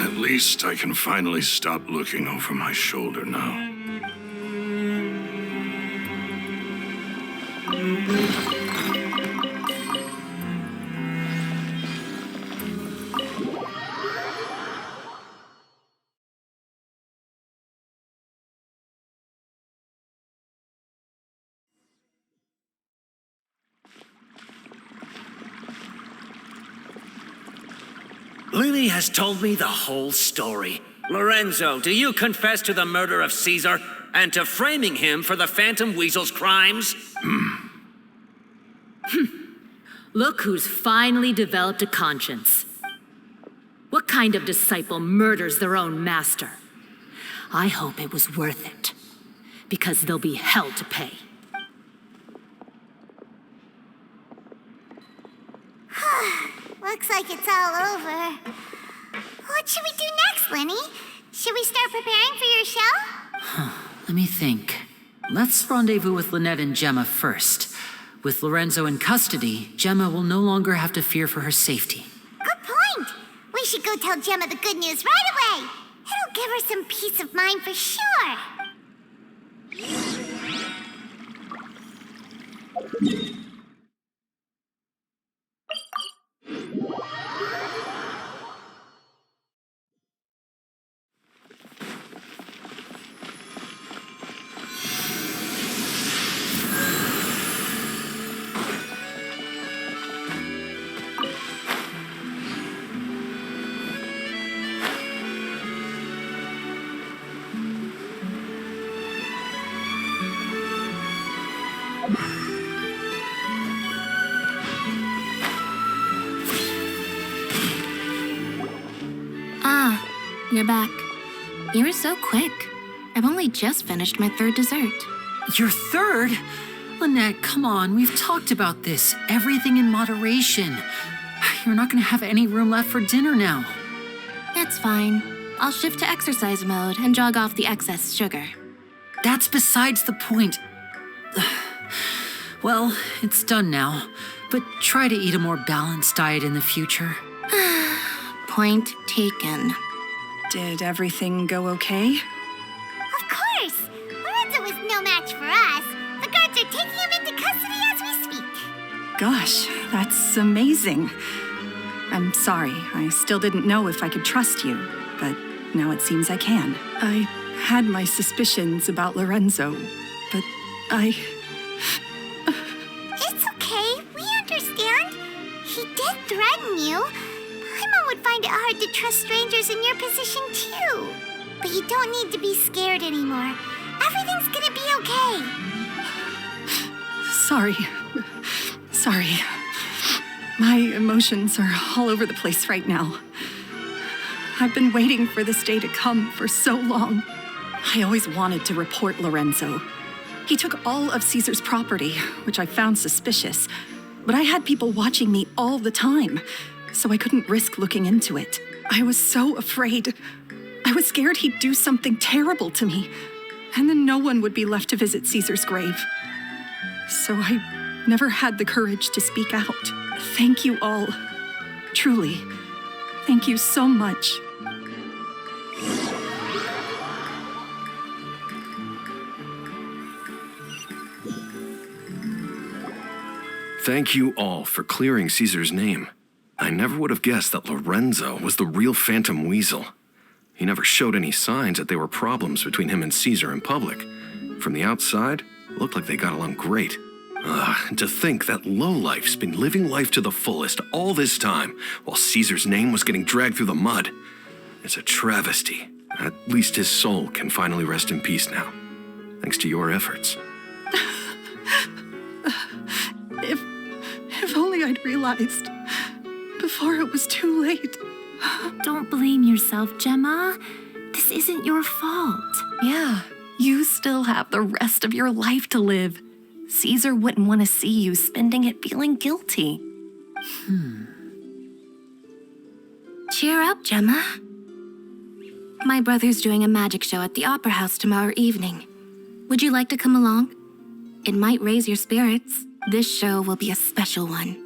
At least I can finally stop looking over my shoulder now. Lily has told me the whole story. Lorenzo, do you confess to the murder of Caesar? and to framing him for the Phantom Weasel's crimes? Look who's finally developed a conscience. What kind of disciple murders their own master? I hope it was worth it, because they'll be hell to pay. Looks like it's all over. What should we do next, Lenny? Should we start preparing for your show? Let me think. Let's rendezvous with Lynette and Gemma first. With Lorenzo in custody, Gemma will no longer have to fear for her safety. Good point. We should go tell Gemma the good news right away. It'll give her some peace of mind for sure. Ah, you're back. You were so quick. I've only just finished my third dessert. Your third? Lynette, come on, we've talked about this. Everything in moderation. You're not gonna have any room left for dinner now. It's fine. I'll shift to exercise mode and jog off the excess sugar. That's besides the point. Well, it's done now, but try to eat a more balanced diet in the future. Point taken. Did everything go okay? Of course. Lorenzo was no match for us. The guards are taking him into custody as we speak. Gosh, that's amazing. I'm sorry, I still didn't know if I could trust you, but now it seems I can. I had my suspicions about Lorenzo, but It's okay. We understand. He did threaten you. Paimon would find it hard to trust strangers in your position, too. But you don't need to be scared anymore. Everything's gonna be okay. Sorry. My emotions are all over the place right now. I've been waiting for this day to come for so long. I always wanted to report Lorenzo. He took all of Caesar's property, which I found suspicious, but I had people watching me all the time, so I couldn't risk looking into it. I was so afraid. I was scared he'd do something terrible to me, and then no one would be left to visit Caesar's grave. So I never had the courage to speak out. Thank you all. Truly. Thank you so much. Thank you all for clearing Caesar's name. I never would have guessed that Lorenzo was the real Phantom Weasel. He never showed any signs that there were problems between him and Caesar in public. From the outside, it looked like they got along great. And to think that lowlife's been living life to the fullest all this time while Caesar's name was getting dragged through the mud. It's a travesty. At least his soul can finally rest in peace now, thanks to your efforts. If only I'd realized before it was too late. Don't blame yourself, Gemma. This isn't your fault. Yeah, you still have the rest of your life to live. Caesar wouldn't want to see you spending it feeling guilty. Cheer up, Gemma. My brother's doing a magic show at the Opera House tomorrow evening. Would you like to come along? It might raise your spirits. This show will be a special one.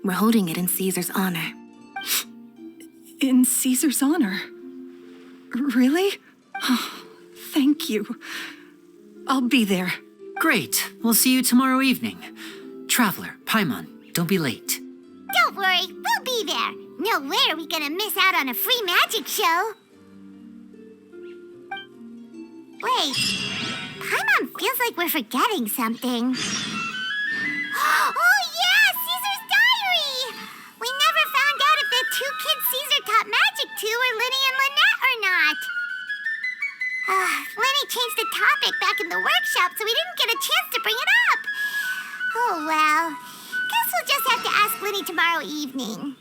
We're holding it in Caesar's honor. In Caesar's honor? Really? Oh, thank you. I'll be there. Great. We'll see you tomorrow evening. Traveler, Paimon, don't be late. Don't worry, we'll be there. No way are we gonna miss out on a free magic show. Wait, Paimon feels like we're forgetting something. Oh yeah, Caesar's diary! We never found out if the two kids Caesar taught magic to were Lenny and Lynette or not. Lenny changed the topic perfect back in the workshop, so we didn't get a chance to bring it up. Oh, well. Guess we'll just have to ask Linny tomorrow evening.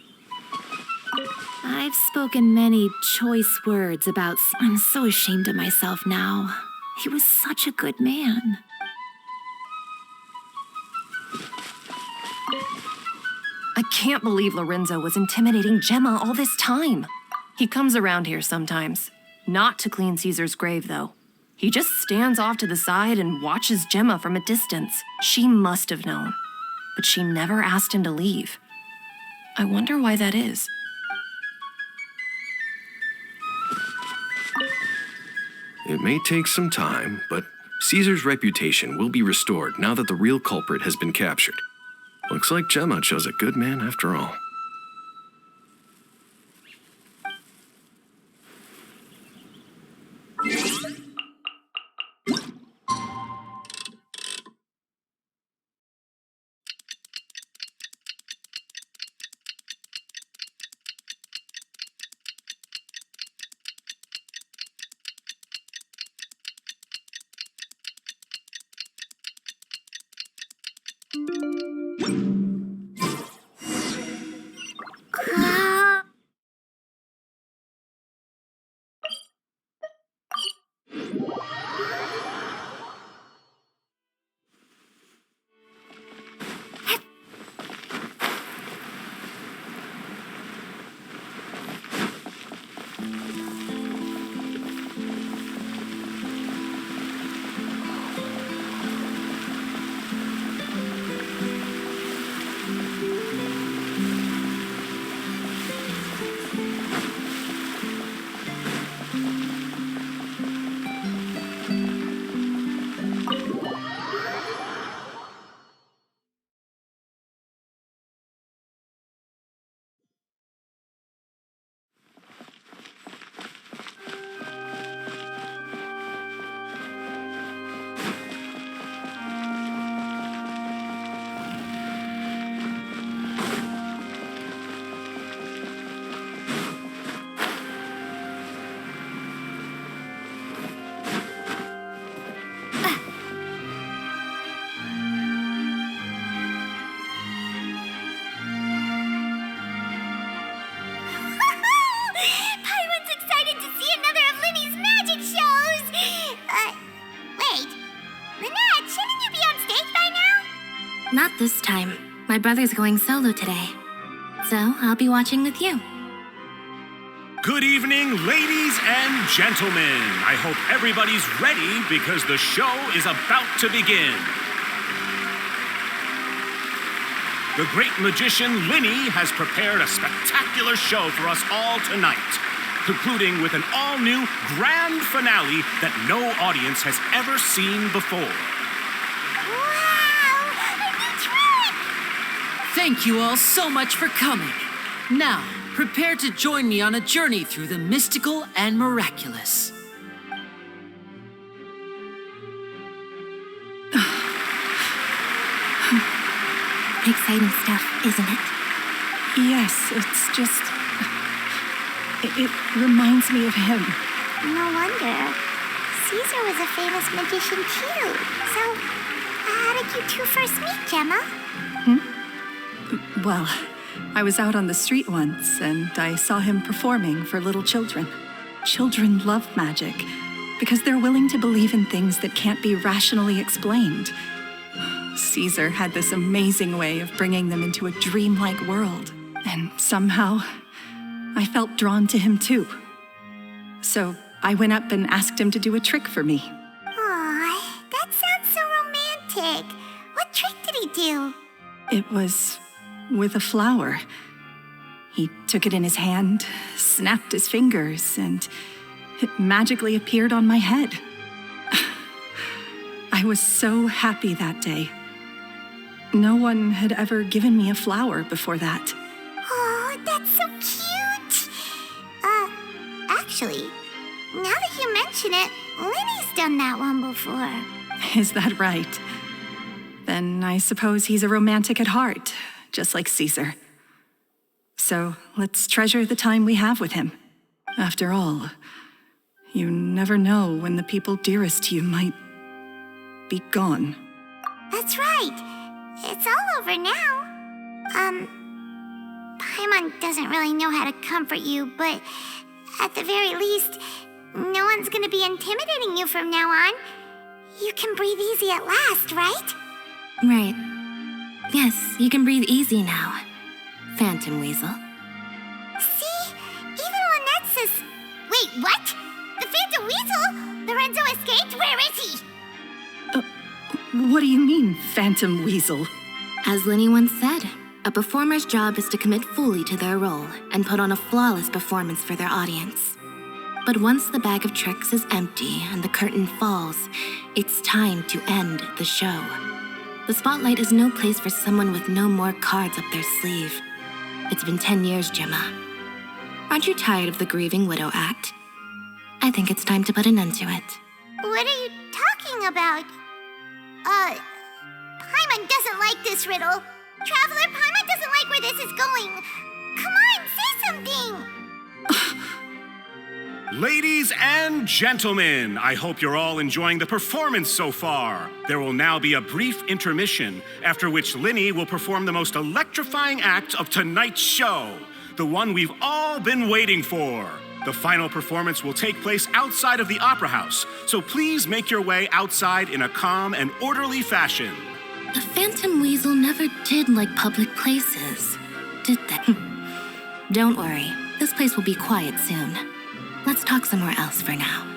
I've spoken many choice words about. I'm so ashamed of myself now. He was such a good man. I can't believe Lorenzo was intimidating Gemma all this time. He comes around here sometimes. Not to clean Caesar's grave, though. He just stands off to the side and watches Gemma from a distance. She must have known. But she never asked him to leave. I wonder why that is. It may take some time, but Caesar's reputation will be restored now that the real culprit has been captured. Looks like Gemma chose a good man after all. Not this time. My brother's going solo today. So I'll be watching with you. Good evening, ladies and gentlemen. I hope everybody's ready because the show is about to begin. The great magician Linny has prepared a spectacular show for us all tonight, concluding with an all-new grand finale that no audience has ever seen before. Thank you all so much for coming. Now, prepare to join me on a journey through the mystical and miraculous. Exciting stuff, isn't it? Yes, it's just... It reminds me of him. No wonder. Caesar was a famous magician too. So, how did you two first meet, Gemma? Well, I was out on the street once, and I saw him performing for little children. Children love magic, because they're willing to believe in things that can't be rationally explained. Caesar had this amazing way of bringing them into a dreamlike world, and somehow, I felt drawn to him too. So I went up and asked him to do a trick for me. Aw, that sounds so romantic. What trick did he do? It was with a flower. He took it in his hand, snapped his fingers, and it magically appeared on my head. I was so happy that day. No one had ever given me a flower before that. Oh, that's so cute. Actually, now that you mention it, Linny's done that one before. Is that right? Then I suppose he's a romantic at heart, just like Caesar. So let's treasure the time we have with him. After all, you never know when the people dearest to you might be gone. That's right. It's all over now. Paimon doesn't really know how to comfort you, but at the very least, no one's gonna be intimidating you from now on. You can breathe easy at last, right? Right. Yes, you can breathe easy now, Phantom Weasel. See? Even Lynette says... Wait, what? The Phantom Weasel? Lorenzo escaped? Where is he? What do you mean, Phantom Weasel? As Linny once said, a performer's job is to commit fully to their role and put on a flawless performance for their audience. But once the bag of tricks is empty and the curtain falls, it's time to end the show. The spotlight is no place for someone with no more cards up their sleeve. It's been 10 years, Gemma. Aren't you tired of the grieving widow act? I think it's time to put an end to it. What are you talking about? Paimon doesn't like this riddle. Traveler, Paimon doesn't like where this is going. Come on, say something! Ladies and gentlemen, I hope you're all enjoying the performance so far. There will now be a brief intermission, after which Linny will perform the most electrifying act of tonight's show, the one we've all been waiting for. The final performance will take place outside of the Opera House, so please make your way outside in a calm and orderly fashion. The Phantom Weasel never did like public places, did they? Don't worry, this place will be quiet soon. Let's talk somewhere else for now.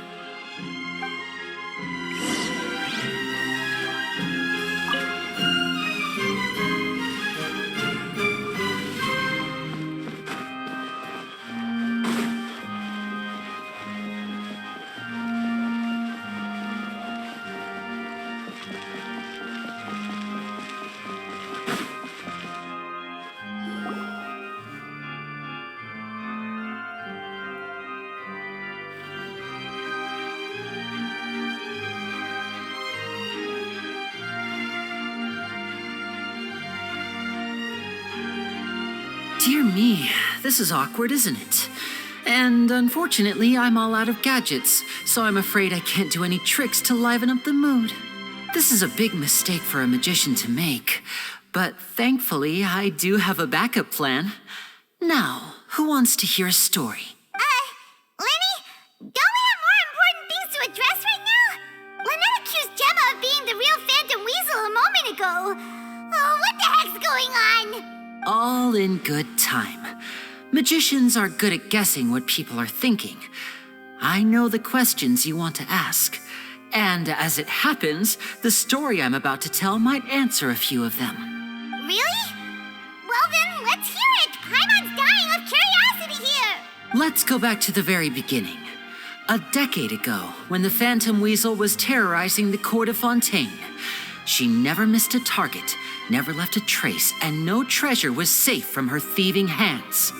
Dear me, this is awkward, isn't it? And unfortunately, I'm all out of gadgets, so I'm afraid I can't do any tricks to liven up the mood. This is a big mistake for a magician to make, but thankfully, I do have a backup plan. Now, who wants to hear a story? Linny? Don't we have more important things to address right now? Lynette accused Gemma of being the real Phantom Weasel a moment ago. Oh, what the heck's going on? All in good time. Magicians are good at guessing what people are thinking. I know the questions you want to ask. And as it happens, the story I'm about to tell might answer a few of them. Really? Well then, let's hear it! Paimon's dying of curiosity here! Let's go back to the very beginning. A decade ago, when the Phantom Weasel was terrorizing the court of Fontaine. She never missed a target, never left a trace, and no treasure was safe from her thieving hands.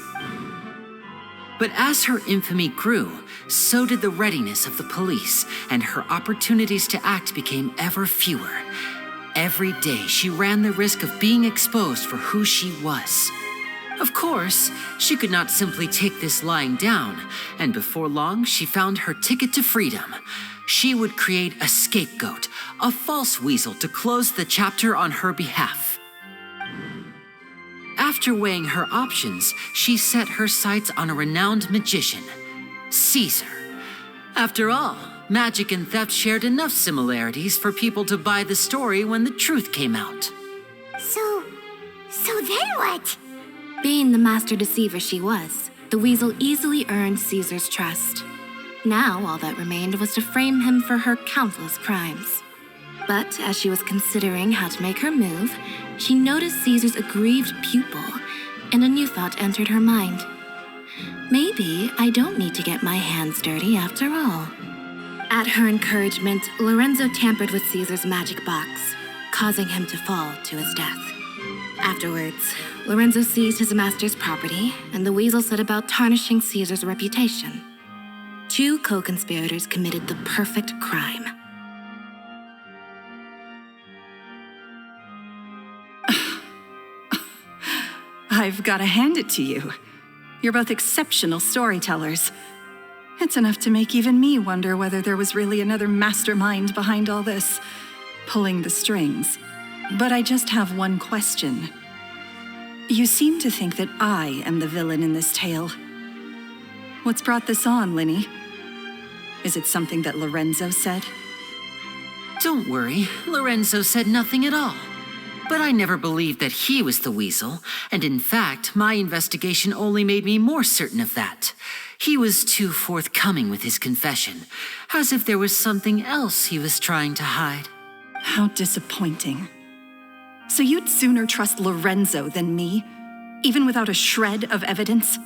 But as her infamy grew, so did the readiness of the police, and her opportunities to act became ever fewer. Every day, she ran the risk of being exposed for who she was. Of course, she could not simply take this lying down, and before long, she found her ticket to freedom. She would create a scapegoat, a false weasel to close the chapter on her behalf. After weighing her options, she set her sights on a renowned magician, Caesar. After all, magic and theft shared enough similarities for people to buy the story when the truth came out. So then what? Being the master deceiver she was, the weasel easily earned Caesar's trust. Now, all that remained was to frame him for her countless crimes. But as she was considering how to make her move, she noticed Caesar's aggrieved pupil, and a new thought entered her mind. Maybe I don't need to get my hands dirty after all. At her encouragement, Lorenzo tampered with Caesar's magic box, causing him to fall to his death. Afterwards, Lorenzo seized his master's property, and the weasel set about tarnishing Caesar's reputation. Two co-conspirators committed the perfect crime. I've got to hand it to you. You're both exceptional storytellers. It's enough to make even me wonder whether there was really another mastermind behind all this. pulling the strings. But I just have one question. You seem to think that I am the villain in this tale. What's brought this on, Linny? Is it something that Lorenzo said? Don't worry, Lorenzo said nothing at all. But I never believed that he was the weasel, and in fact, my investigation only made me more certain of that. He was too forthcoming with his confession, as if there was something else he was trying to hide. How disappointing. So you'd sooner trust Lorenzo than me, even without a shred of evidence?